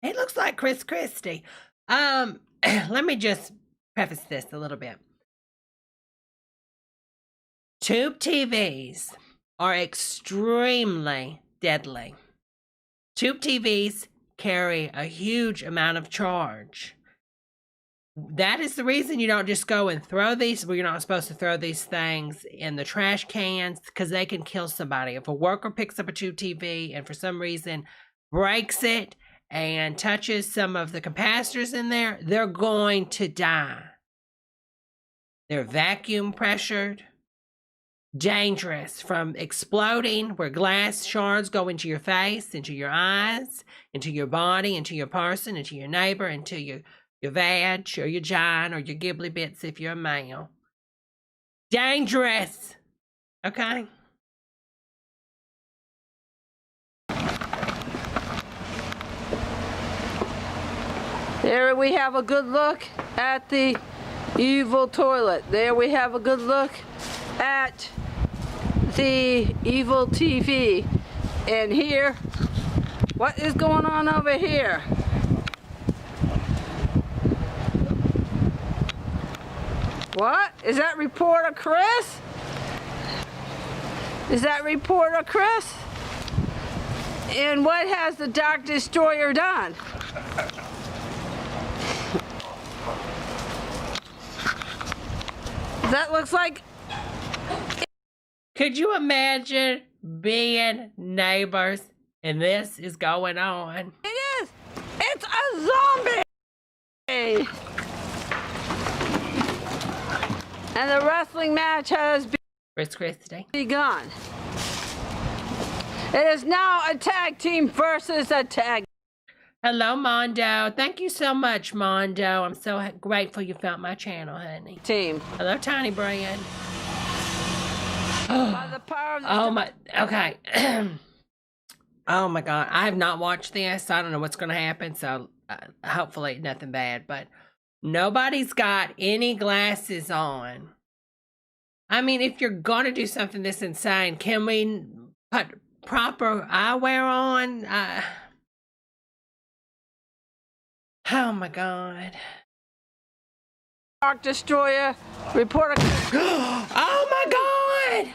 It looks like Chris Christie. Let me just preface this a little bit. Tube TVs are extremely deadly. Tube TVs carry a huge amount of charge. That is the reason you don't just go and throw these, well, you're not supposed to throw these things in the trash cans because they can kill somebody. If a worker picks up a tube TV and for some reason breaks it and touches some of the capacitors in there, they're going to die. They're vacuum pressured. Dangerous from exploding where glass shards go into your face, into your eyes, into your body, into your person, into your neighbor, into your vag or your gine or your gibbly bits if you're a male. Dangerous. Okay? There we have a good look at the evil toilet. There we have a good look at the evil TV. And here, what is going on over here? What? Is that reporter Chris? Is that reporter Chris? And what has the Dark Destroyer done? That looks like... Could you imagine being neighbors and this is going on? It is! It's a zombie! And the wrestling match has begun. It is now a tag team versus a tag. Hello, Mondo. Thank you so much, Mondo. I'm so grateful you found my channel, honey. Team. Hello, Tiny Brian. By the power of the Oh my, okay. Oh my God. I have not watched this. I don't know what's going to happen. So hopefully nothing bad, but Nobody's got any glasses on. I mean, if you're going to do something this insane, can we put proper eyewear on? Oh my God. Dark Destroyer, report a... Oh my God!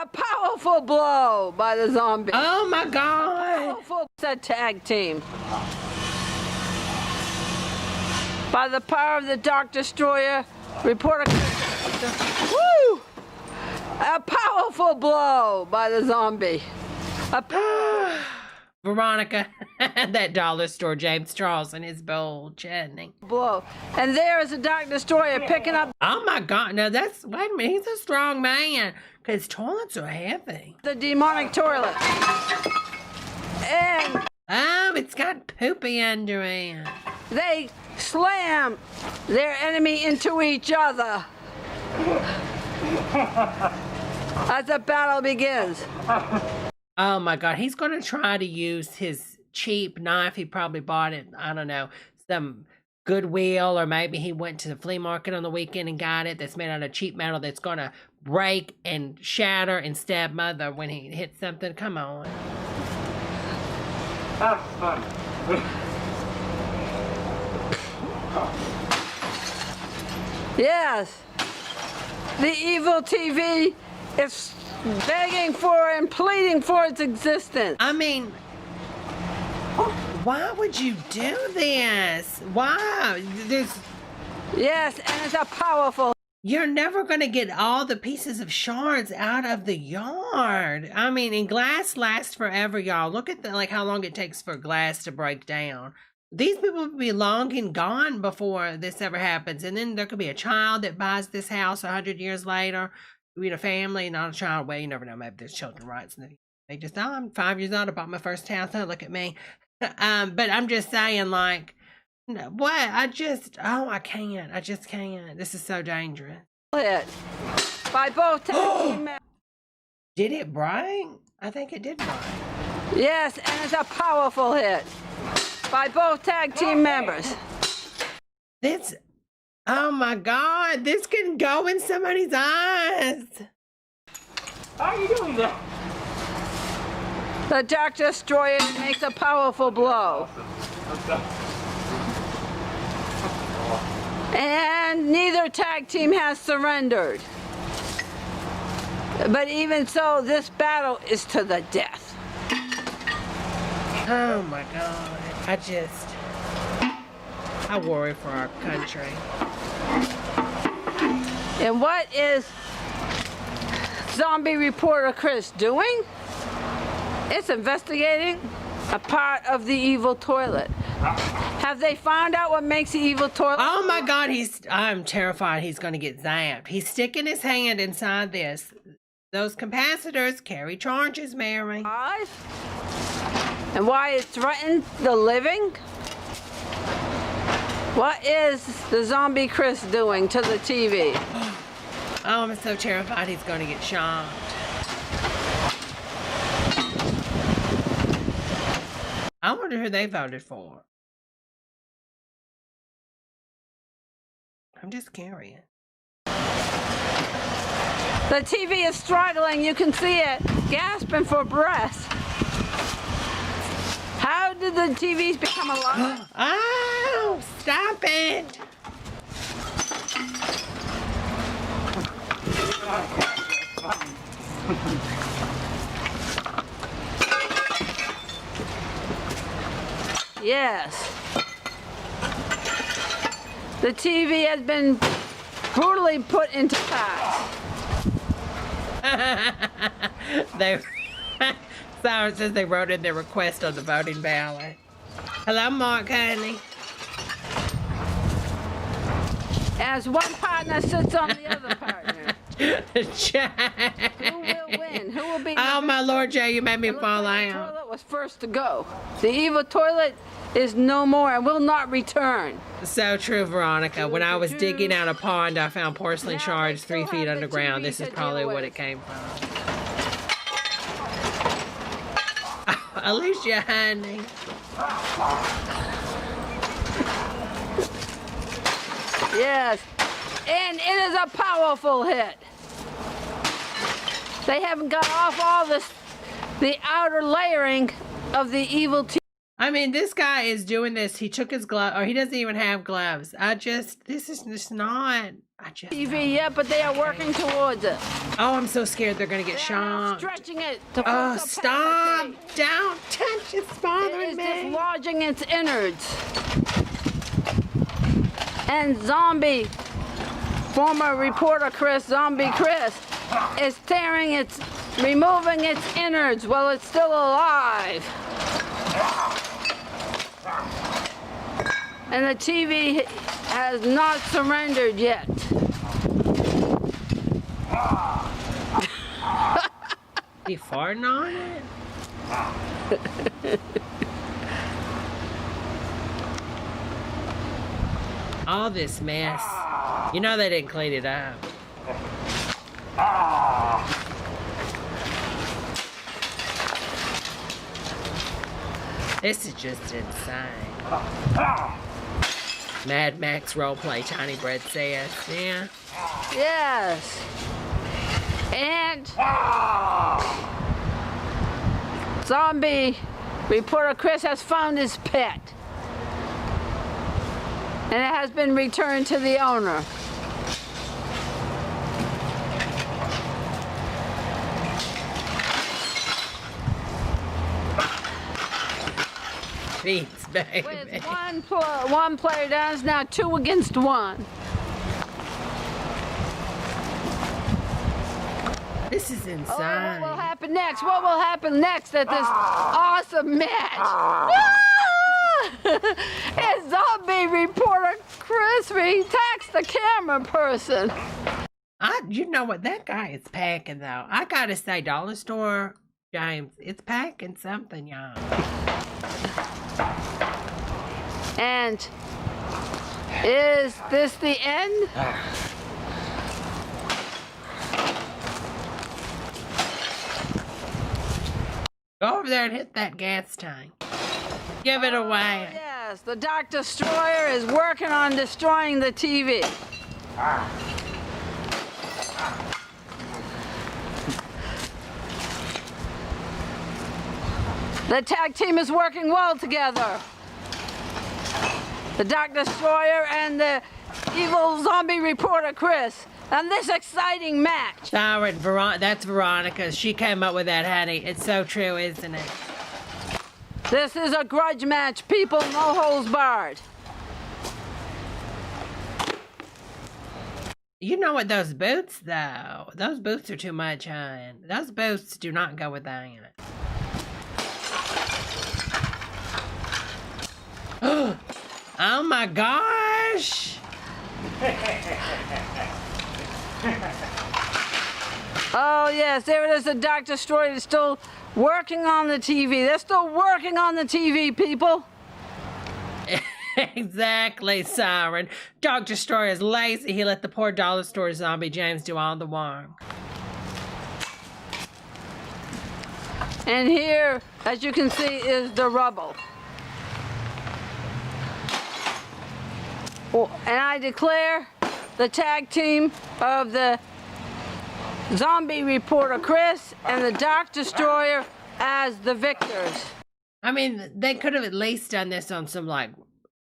A powerful blow by the zombie. Oh my God! Powerful set tag team. By the power of the Dark Destroyer, report a... Woo! A powerful blow by the zombie. Veronica, that dollar store James Charles and his bold chutney. Blow. And there is a Dark Destroyer picking up... Oh my God, no, that's... Wait a minute, he's a strong man. Because toilets are heavy. The demonic toilet. And... Oh, it's got poopy under it. They slam their enemy into each other. As the battle begins. Oh my God, he's going to try to use his cheap knife. He probably bought it, I don't know, some Goodwill, or maybe he went to the flea market on the weekend and got it, that's made out of cheap metal that's going to break and shatter and stab Mother when he hits something. Come on. That's fun. Yes. The evil TV is begging for and pleading for its existence. I mean, why would you do this? Why? Yes, and it's a powerful... You're never going to get all the pieces of shards out of the yard. I mean, and glass lasts forever, y'all. Look at how long it takes for glass to break down. These people will be long and gone before this ever happens. And then there could be a child that buys this house 100 years later. We had a family, not a child. Well, you never know. Maybe there's children rights. And they just, oh, I'm 5 years old. I bought my first house. Oh, look at me. But I'm just saying, like, no, what? I can't. I just can't. This is so dangerous. Hit by both tag team members. Did it break? I think it did break. Yes, and it's a powerful hit by both tag team members. Oh my God, this can go in somebody's eyes. How are you doing that? The Dark Destroyer makes a powerful blow. And neither tag team has surrendered. But even so, this battle is to the death. Oh my God. I worry for our country. And what is zombie reporter Chris doing? It's investigating a part of the evil toilet. Have they found out what makes the evil toilet? Oh my God, I'm terrified he's going to get zapped. He's sticking his hand inside this. Those capacitors carry charges, Mary. And why it threatened the living? What is the zombie Chris doing to the TV? Oh, I'm so terrified he's going to get shot. I wonder who they voted for. I'm just curious. The TV is struggling. You can see it gasping for breath. How did the TVs become alive? Oh, stop it. Yes. The TV has been brutally put into parts. Sarah says they wrote in their request on the voting ballot. Hello, Mark, honey. As one partner sits on the other partner. Who will win? Who will be? Oh my Lord, Jay, you made me fall out. The toilet was first to go. The evil toilet is no more and will not return. So true, Veronica. When I was digging out a pond, I found porcelain shards 3 feet underground. This is probably what it came from. Alicia, honey. Yes. And it is a powerful hit. They haven't got off all the outer layering of the evil TV. I mean, this guy is doing this. He took his glove, or he doesn't even have gloves. This is just not. TV, yeah, but they are working towards it. Oh, I'm so scared they're going to get shot. Stretching it to oh, stop. Don't touch it. It's bothering me. It is dislodging its innards. And Zombie, former reporter Zombie Chris, is removing its innards while it's still alive. And the TV has not surrendered yet. You farting on it? All this mess. You know they didn't clean it up. This is just insane. Mad Max roleplay, Tiny Bread says. Yeah. Yes. And Zombie reporter Chris has found his pet. And it has been returned to the owner. Beats, baby. With one player down, it's now 2 against 1. This is insane. Oh, what will happen next? What will happen next at this awesome match? It's Zombie reporter Chris attacks the camera person. You know what? That guy is packing, though. I gotta say, Dollar Store, James, it's packing something, y'all. And is this the end? Go over there and hit that gas tank. Give it away. Yes, the Dark Destroyer is working on destroying the TV. The tag team is working well together. The Dark Destroyer and the evil zombie reporter Chris. And this exciting match. Sorry, that's Veronica. She came up with that, honey. It's so true, isn't it? This is a grudge match, people. No holds barred. You know what? Those boots, though. Those boots are too much, hon. Those boots do not go with that. Oh my gosh! Oh yes, there it is. The Dark Destroyer is still working on the TV. They're still working on the TV, people. Exactly, Siren. Dark Destroyer is lazy. He let the poor Dollar Store zombie James do all the work. And here, as you can see, is the rubble. And I declare the tag team of the zombie reporter Chris and the Dark Destroyer as the victors. I mean, they could have at least done this on some like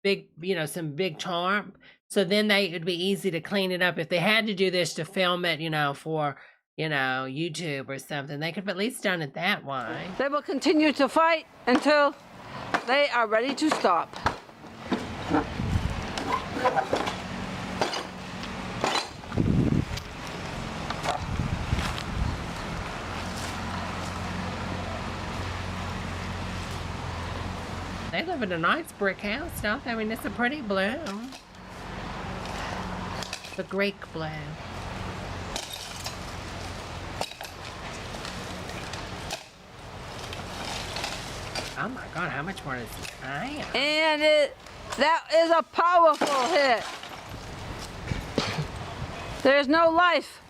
big, some big tarp. So then it'd be easy to clean it up. If they had to do this to film it, for, YouTube or something, they could have at least done it that way. They will continue to fight until they are ready to stop. They live in a nice brick house, don't they? I mean, it's a pretty blue. The Greek blue. Oh my God, how much more does this have? And that is a powerful hit. There's no life,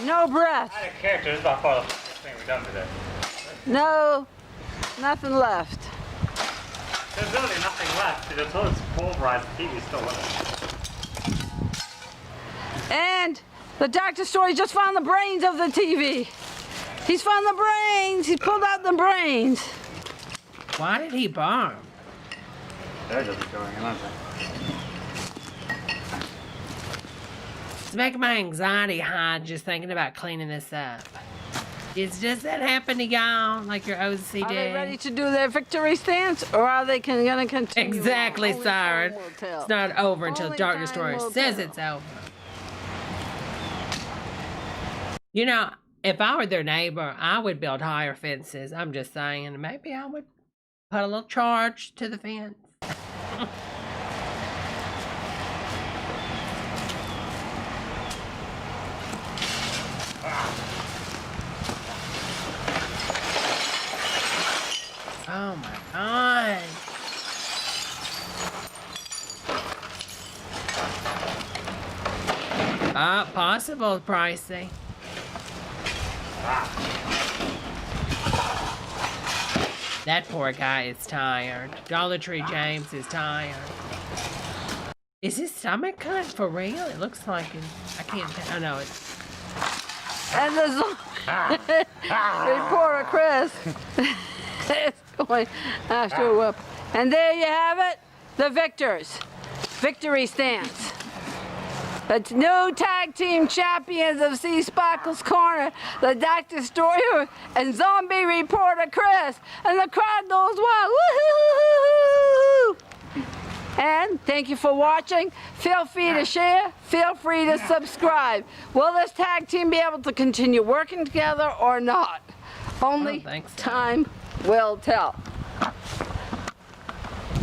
no breath. I don't care, this is by far the best thing we've done today. No, nothing left. There's really nothing left. Until it's pulverized, the TV's still with it. And the doctor story just found the brains of the TV. He's found the brains. He pulled out the brains. Why did he bomb? They're just going in, aren't they? It's making my anxiety high just thinking about cleaning this up. Does that happen to y'all, like your OCD? Are they ready to do their victory stance, or are they going to continue? Exactly, on? Siren. It's not over until Only Dark Destroyer says it's over. You know, if I were their neighbor, I would build higher fences. I'm just saying, maybe I would put a little charge to the fence. Oh my God. Possible, pricey. That poor guy is tired. Dollar Tree James is tired. Is his stomach cut for real? It looks like it. I can't tell. I know it's. And the reporter Chris is going after a whoop. And there you have it, the victors. Victory stance. But new tag team champions of C. Sparkle's Corner, the Doctor Destroyer and zombie reporter Chris. And the crowd goes wild. Woo-hoo-hoo-hoo-hoo! And thank you for watching. Feel free to share. Feel free to subscribe. Will this tag team be able to continue working together or not? Only time will tell.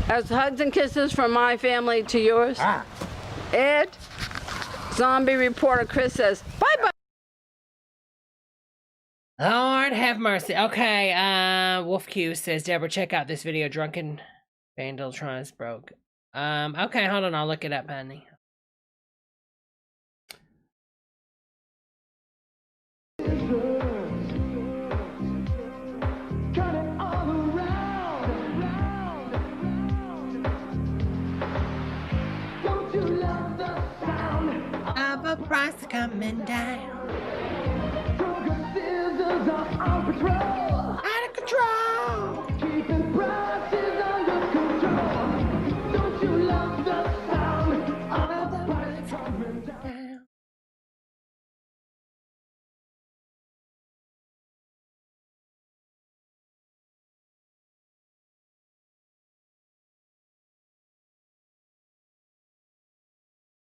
As hugs and kisses from my family to yours. Ed, zombie reporter Chris says, bye-bye. Lord have mercy. Okay, Wolf Q says, Deborah, check out this video. Drunken Vandal tries broke. Okay, hold on. I'll look it up, honey. Of a price coming down. Out of control. Keeping prices under control. Don't you love the sound of the price coming down?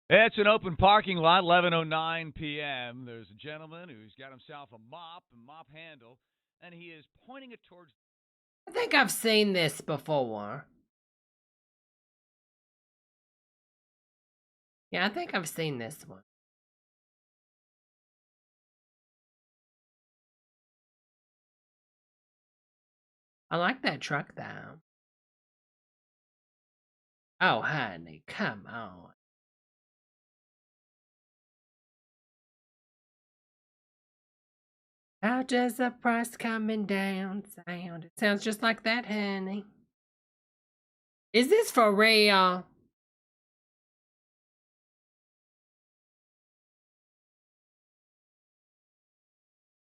It's an open parking lot, 11:09 p.m. There's a gentleman who's got himself a mop handle, and he is pointing it towards... I think I've seen this before. Yeah, I think I've seen this one. I like that truck, though. Oh, honey, come on. How does the price coming down sound? It sounds just like that, honey. Is this for real?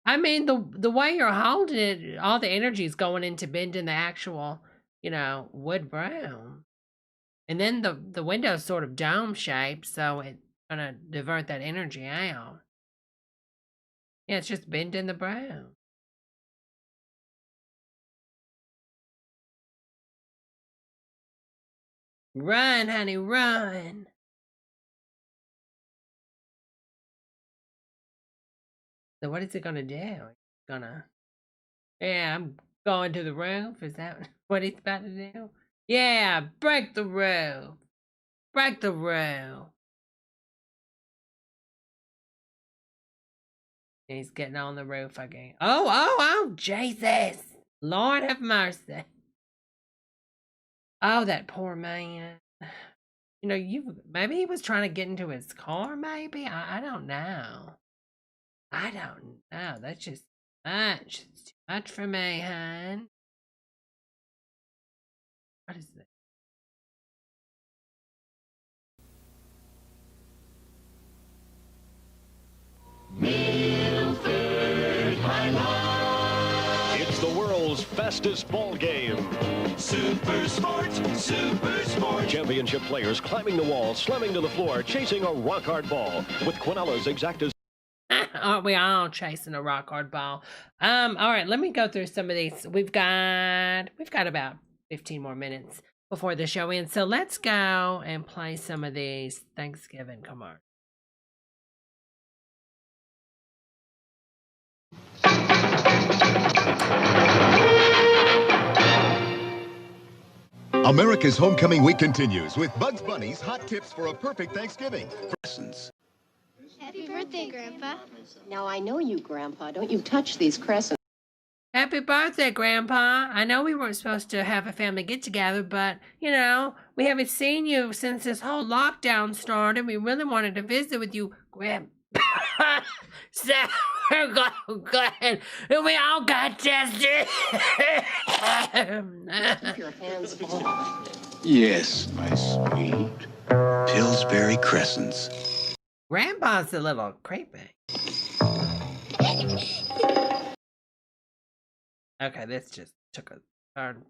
I mean, the way you're holding it, all the energy is going into bending the actual, wood brown. And then the window's sort of dome shaped, so it's gonna divert that energy out. Yeah, it's just bending the brown. Run, honey, run. So what is it gonna do? It's gonna... Yeah, I'm going to the roof. Is that what he's about to do? Yeah, break the roof. Break the roof. He's getting on the roof again. Oh, Jesus. Lord have mercy. Oh, that poor man. Maybe he was trying to get into his car, maybe? I don't know. I don't know. That's just much. It's too much for me, hon. What is this? fastest ball game. Super sports, super sports. Championship players climbing the wall, slamming to the floor, chasing a rock-hard ball. With Quinela's Exactas. Aren't we all chasing a rock hard ball? All right, let me go through some of these. We've got about 15 more minutes before the show ends. So let's go and play some of these Thanksgiving commercials. America's Homecoming Week continues with Bugs Bunny's hot tips for a perfect Thanksgiving. Happy birthday, Grandpa. Now, I know you, Grandpa. Don't you touch these crescents. Happy birthday, Grandpa. I know we weren't supposed to have a family get-together, but, you know, we haven't seen you since this whole lockdown started. We really wanted to visit with you, Grandpa. So we're glad we all got tested. Keep your hands off. Yes, my sweet. Pillsbury Crescents. Grandpa's a little creepy. Okay, this just took a turn.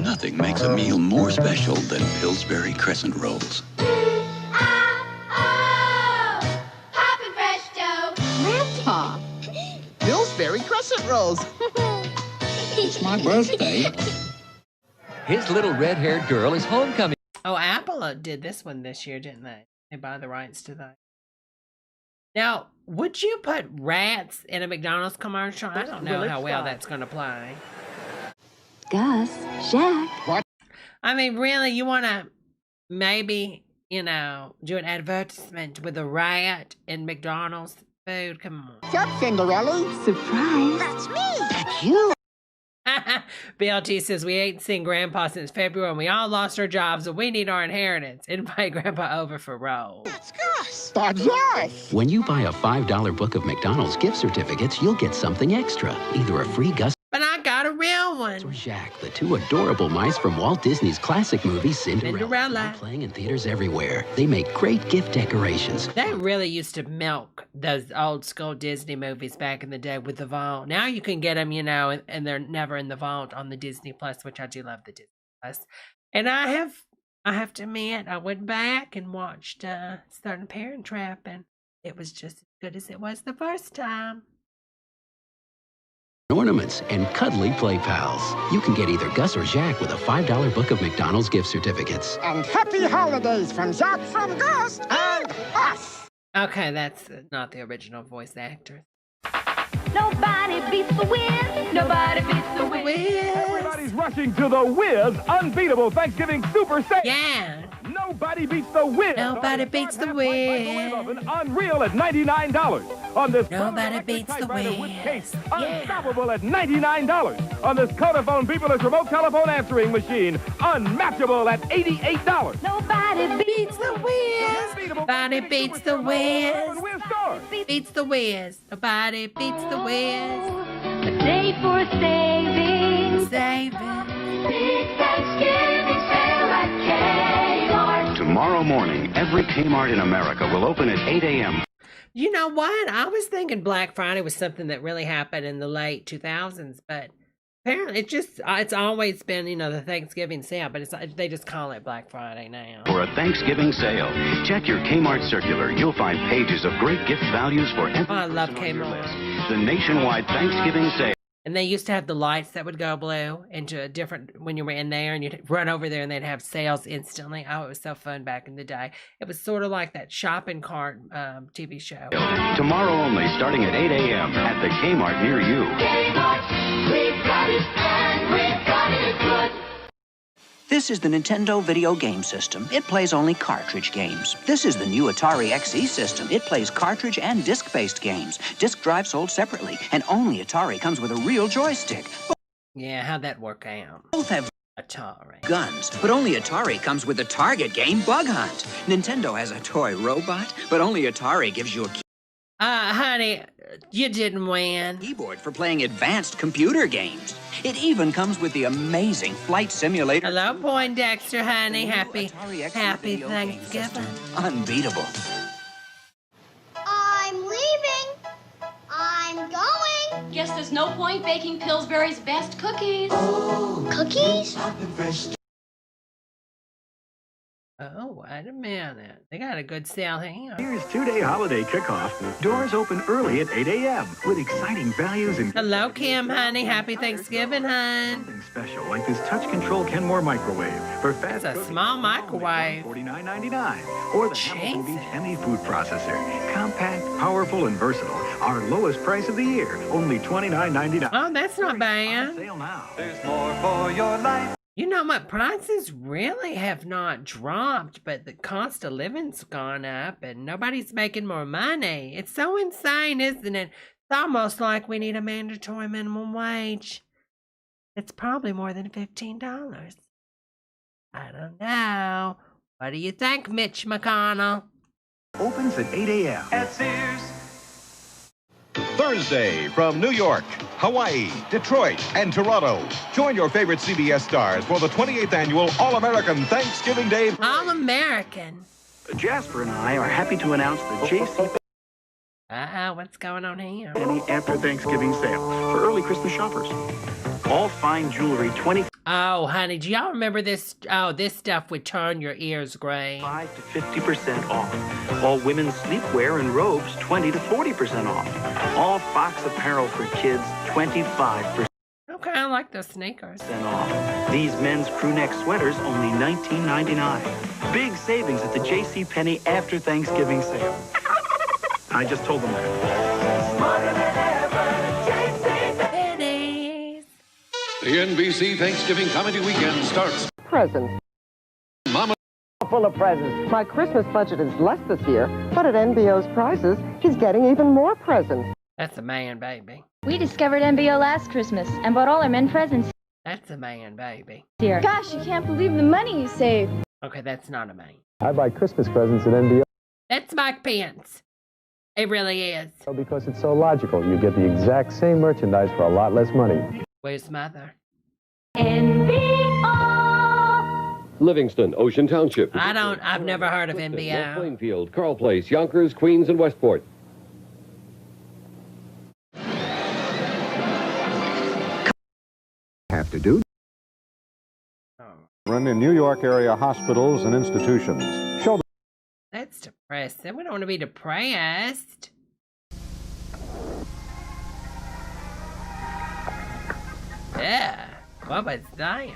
Nothing makes a meal more special than Pillsbury Crescent Rolls. Happy fresh dough. Grandpa. Pillsbury Crescent Rolls. It's my birthday. His little red-haired girl is homecoming. Oh, Apple did this one this year, didn't they? They buy the rights to that. Now, would you put rats in a McDonald's commercial? I don't know how well that's going to play. Gus, Jack. What? I mean, really, you want to maybe, you know, do an advertisement with a rat in McDonald's food? Come on. What's up, Cinderella? Surprise. That's me. That's you. BLT says, we ain't seen Grandpa since February and we all lost our jobs and we need our inheritance. Invite Grandpa over for rolls. That's Gus. That's us. When you buy a $5 book of McDonald's gift certificates, you'll get something extra. Either a free Gus But I got a real one. or Jack, the two adorable mice from Walt Disney's classic movie Cinderella. Now playing in theaters everywhere. They make great gift decorations. They really used to milk those old school Disney movies back in the day with the vault. Now you can get them, you know, and they're never in the vault on the Disney Plus, which I do love the Disney Plus. And I have to admit, I went back and watched Starting Parent Trap, and it was just as good as it was the first time. Ornaments and cuddly play pals. You can get either Gus or Jack with a $5 book of McDonald's gift certificates. And happy holidays from Jack, from Gus, and us. Okay, that's not the original voice actor. Nobody beats the Wiz. Nobody beats the Wiz. Everybody's rushing to the Wiz unbeatable Thanksgiving Super Sale. Yeah. Nobody beats the Wiz. Nobody beats the Wiz. Unreal at $99. On this Nobody beats the Wiz. with case, unstoppable at $99. On this Codaphone beeperless remote telephone answering machine, unmatchable at $88. Nobody beats the Wiz. Nobody beats the Wiz. Beats the Wiz. Nobody beats the Wiz. A day for saving. Saving. Big Thanksgiving sale at Kmart. Tomorrow morning, every Kmart in America will open at 8 a.m. You know what? I was thinking Black Friday was something that really happened in the late 2000s, but apparently it's always been, you know, the Thanksgiving sale, but they just call it Black Friday now. For a Thanksgiving sale, check your Kmart circular. You'll find pages of great gift values for every I love person on your Kmart. list. The nationwide Thanksgiving sale. And they used to have the lights that would go blue into a different, when you were in there and you'd run over there and they'd have sales instantly. Oh, it was so fun back in the day. It was sort of like that shopping cart TV show. Tomorrow only, starting at 8 a.m. at the Kmart near you. Kmart, we've got it and we've got it good. This is the Nintendo video game system. It plays only cartridge games. This is the new Atari XE system. It plays cartridge and disc-based games. Disc drive sold separately, and only Atari comes with a real joystick. Yeah, how'd that work out? Both have Atari guns, but only Atari comes with the target game Bug Hunt. Nintendo has a toy robot, but only Atari gives you a honey, you didn't win. Keyboard for playing advanced computer games. It even comes with the amazing flight simulator. Hello, Poindexter, honey. Happy Thanksgiving. Unbeatable. I'm leaving. I'm going. Guess there's no point baking Pillsbury's best cookies. Oh, cookies? Oh, wait a minute. They got a good sale here. Here's two-day holiday kickoff. Doors open early at 8 a.m. with exciting values and... Hello, Kim, honey. Happy Thanksgiving, hon. Something special like this touch control Kenmore microwave for fast. It's a small microwave. $49.99. Or the Hamilton Beach Hemi food processor. Compact, powerful, and versatile. Our lowest price of the year. Only $29.99. Oh, that's not bad. Sale now. There's more for your life. You know what? Prices really have not dropped, but the cost of living's gone up and nobody's making more money. It's so insane, isn't it? It's almost like we need a mandatory minimum wage. It's probably more than $15. I don't know. What do you think, Mitch McConnell? Opens at 8 a.m. At Sears. Thursday from New York, Hawaii, Detroit, and Toronto. Join your favorite CBS stars for the 28th annual All-American Thanksgiving Day Parade. All-American. Jasper and I are happy to announce the J.C. What's going on here? Penney after Thanksgiving sale for early Christmas shoppers. All fine jewelry, 20... Oh, honey, do y'all remember this? Oh, this stuff would turn your ears gray. 5 to 50% off. All women's sleepwear and robes, 20 to 40% off. All Fox apparel for kids, 25%. Okay, I like those sneakers. Off. These men's crew neck sweaters, only $19.99. Big savings at the J.C. Penney after Thanksgiving sale. I just told them that. Smarter than ever, J.C. Pennies. The NBC Thanksgiving Comedy Weekend starts. Presents. Mama. Full of presents. My Christmas budget is less this year, but at NBO's prices, he's getting even more presents. That's a man, baby. We discovered NBO last Christmas and bought all our men presents. That's a man, baby. Dear. Gosh, you can't believe the money you saved. Okay, that's not a man. I buy Christmas presents at NBO. That's Mike Pence. It really is. Because it's so logical. You get the exact same merchandise for a lot less money. Where's Mother? NBO. Livingston, Ocean Township. I've never heard of NBO. Plainfield, Carl Place, Yonkers, Queens, and Westport. Have to do. Run in New York area hospitals and institutions. Show them. That's depressing. We don't want to be depressed. Yeah. What was that?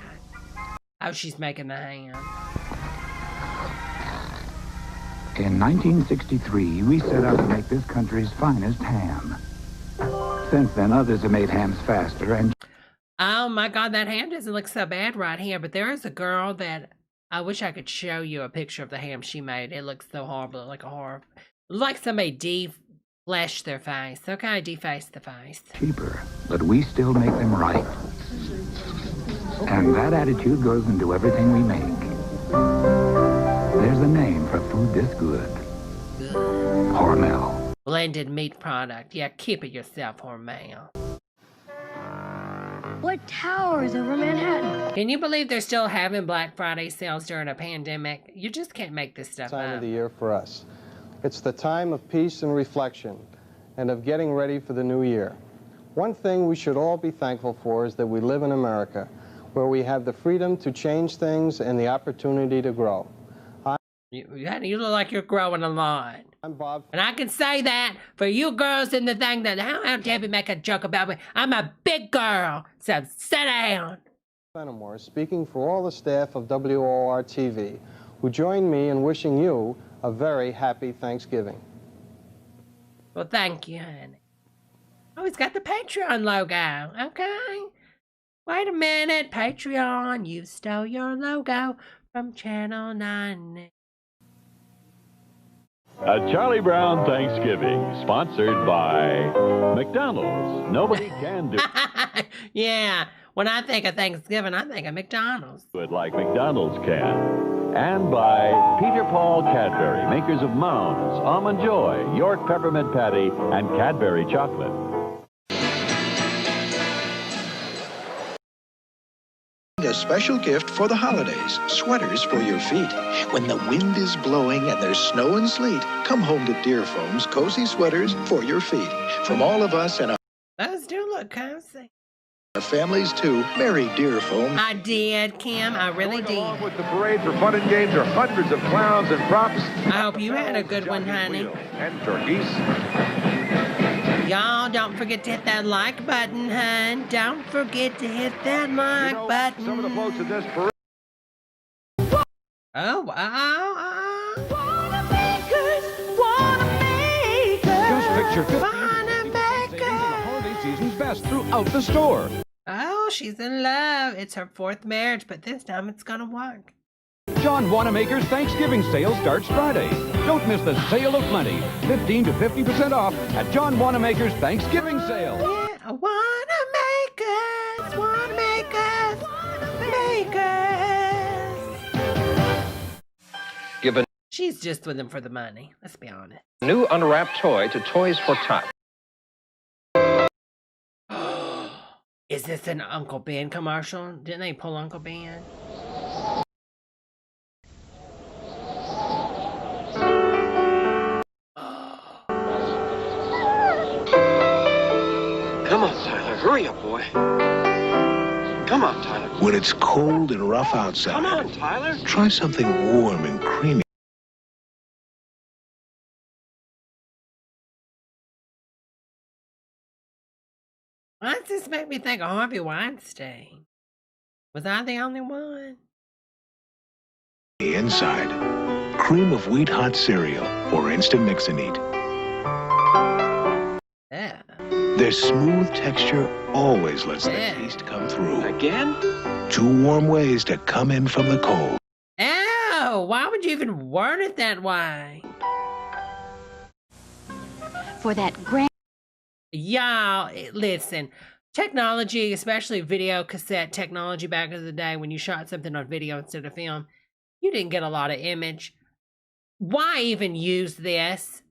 Oh, she's making the ham. In 1963, we set out to make this country's finest ham. Since then, others have made hams faster and... Oh my God, that ham doesn't look so bad right here, but there is a girl that I wish I could show you a picture of the ham she made. It looks so horrible, like a horror. Like somebody defleshed their face. Okay, defaced the face. Cheaper, but we still make them right. And that attitude goes into everything we make. There's a name for food this good. Hormel. Blended meat product. Yeah, keep it yourself, Hormel. What towers over Manhattan? Can you believe they're still having Black Friday sales during a pandemic? You just can't make this stuff Time up. of the year for us. It's the time of peace and reflection, and of getting ready for the new year. One thing we should all be thankful for is that we live in America, where we have the freedom to change things and the opportunity to grow. You look like you're growing a lot. I'm Bob. And I can say that for you girls in the thing that, how Debbie make a joke about me? I'm a big girl, so sit down. Fenimore speaking for all the staff of WOR-TV, who join me in wishing you a very happy Thanksgiving. Well, thank you, honey. Oh, it's got the Patreon logo. Okay. Wait a minute, Patreon, you stole your logo from Channel 9. A Charlie Brown Thanksgiving, sponsored by McDonald's. Nobody can do Yeah, when I think of Thanksgiving, I think of McDonald's. it like McDonald's can. And by Peter Paul Cadbury, makers of Mounds, Almond Joy, York Peppermint Patty, and Cadbury Chocolate. A special gift for the holidays, sweaters for your feet. When the wind is blowing and there's snow and sleet, come home to Deer Foam's cozy sweaters for your feet. From all of us and Those do look cozy. Families too. Merry deer foam. I did, Kim. I really did. Along with the parade for fun and games are hundreds of clowns and props. I hope you had a good one, honey. And turkeys. Y'all, don't forget to hit that like button, hun. Don't forget to hit that like button. Some of the floats in this parade. Oh, Just picture 50 holiday season's best throughout the store. Oh, she's in love. It's her 4th marriage, but this time it's gonna work. John Wanamaker's Thanksgiving sale starts Friday. Don't miss the sale of plenty. 15 to 50% off at John Wanamaker's Thanksgiving sale. Yeah, Wanamaker's. Given She's just with him for the money. Let's be honest. new unwrapped toy to Toys for Tots. Is this an Uncle Ben commercial? Didn't they pull Uncle Ben? Come on, Tyler. Hurry up, boy. Come on, Tyler. When it's cold and rough outside, Come on, Tyler. try something warm and creamy. Why does this make me think of Harvey Weinstein? Was I the only one? The inside, cream of wheat hot cereal or instant mix and eat. Yeah. Their smooth texture always lets the taste come through. Again? 2 warm ways to come in from the cold. Ew! Why would you even word it that way? For that grand... Y'all, listen. Technology, especially video cassette technology back in the day when you shot something on video instead of film, you didn't get a lot of image. Why even use this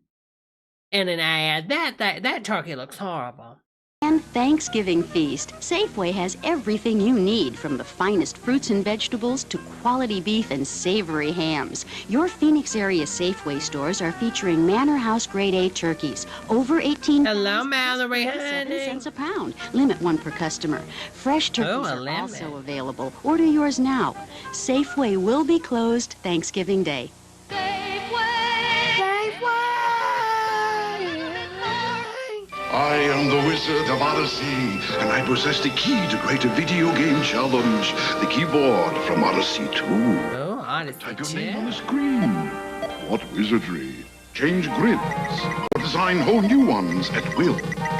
in an ad? That turkey looks horrible. And Thanksgiving feast. Safeway has everything you need, from the finest fruits and vegetables to quality beef and savory hams. Your Phoenix area Safeway stores are featuring Manor House Grade A turkeys, over 18. Hello, Mallory, honey. 7 cents a pound. Limit 1 per customer. Fresh turkeys are also available. Order yours now. Safeway will be closed Thanksgiving Day. I am the Wizard of Odyssey, and I possess the key to create a video game challenge. The keyboard from Odyssey 2. Oh, Odyssey 2. Type your name on the screen. What wizardry? Change grids, or design whole new ones at will.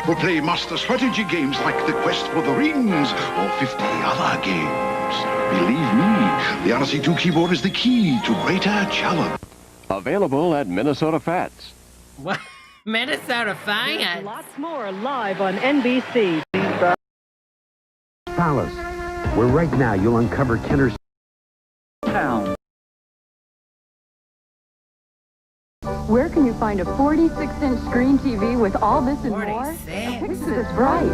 Or play master strategy games like The Quest for the Rings, or 50 other games. Believe me, the Odyssey 2 keyboard is the key to greater challenge. Available at Minnesota Fats. What? Minnesota fans. Lots more live on NBC. Palace, where right now you'll uncover Kenner's town. Where can you find a 46-inch screen TV with all this and more? The picture is bright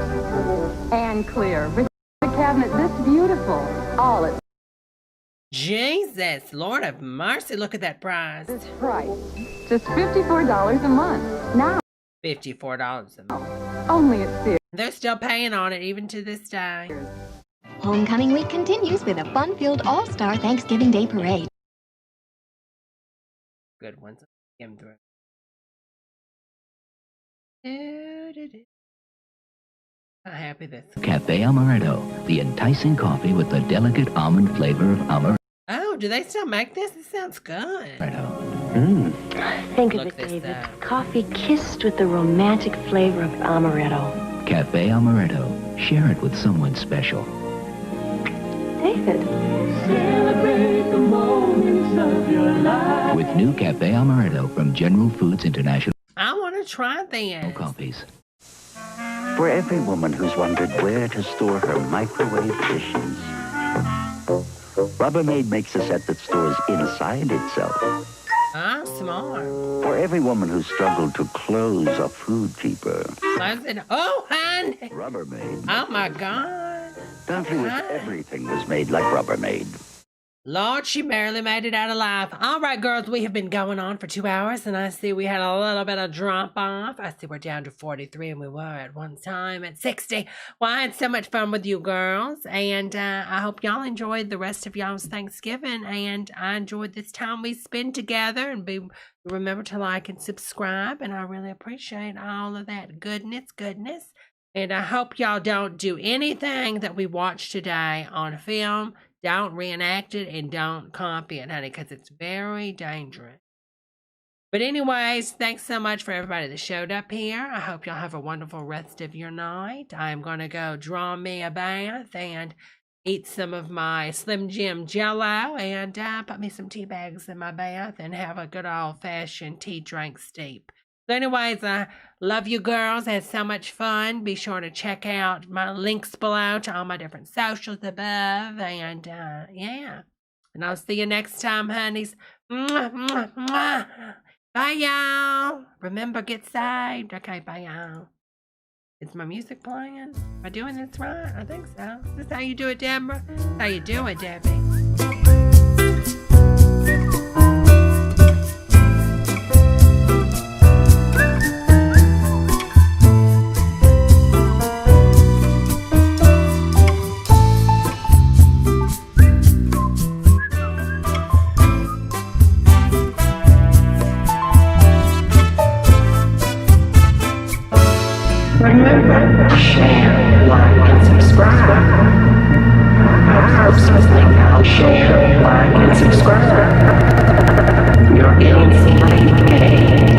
and clear. With the cabinet this beautiful, all at Jesus, Lord of mercy, look at that price. this price. Just $54 a month. Now. $54 a month. Only at Sears. They're still paying on it even to this day. Homecoming week continues with a fun-filled all-star Thanksgiving Day parade. Good ones. Skim through. I'm happy this. Cafe Amaretto, the enticing coffee with the delicate almond flavor of amaretto. Oh, do they still make this? It sounds good. Think of it, David. Coffee kissed with the romantic flavor of amaretto. Cafe Amaretto. Share it with someone special. David. Celebrate the moments of your life. With new Cafe Amaretto from General Foods International. I want to try this. Coffees. For every woman who's wondered where to store her microwave dishes, Rubbermaid makes a set that stores inside itself. I'm smart. For every woman who's struggled to close a food keeper, Oh, honey. Rubbermaid. Oh, my God. Don't you wish everything was made like Rubbermaid? Lord, she barely made it out alive. All right, girls, we have been going on for 2 hours, and I see we had a little bit of drop off. I see we're down to 43, and we were at one time at 60. Well, I had so much fun with you girls, and I hope y'all enjoyed the rest of y'all's Thanksgiving, and I enjoyed this time we spend together, and remember to like and subscribe, and I really appreciate all of that goodness. And I hope y'all don't do anything that we watched today on film. Don't reenact it and don't copy it, honey, because it's very dangerous. But anyways, thanks so much for everybody that showed up here. I hope y'all have a wonderful rest of your night. I'm going to go draw me a bath and eat some of my Slim Jim Jell-O and put me some tea bags in my bath and have a good old-fashioned tea drink steep. So anyways, I love you girls. I had so much fun. Be sure to check out my links below to all my different socials above. And, yeah. And I'll see you next time, honeys. Mwah, mwah, mwah. Bye, y'all. Remember, get saved. Okay, bye, y'all. Is my music playing? Am I doing this right? I think so. Is this how you do it, Debra? How you do it, Debbie? Remember, share, like, and subscribe. I hope something now. Share, like, and subscribe. You're getting some late game.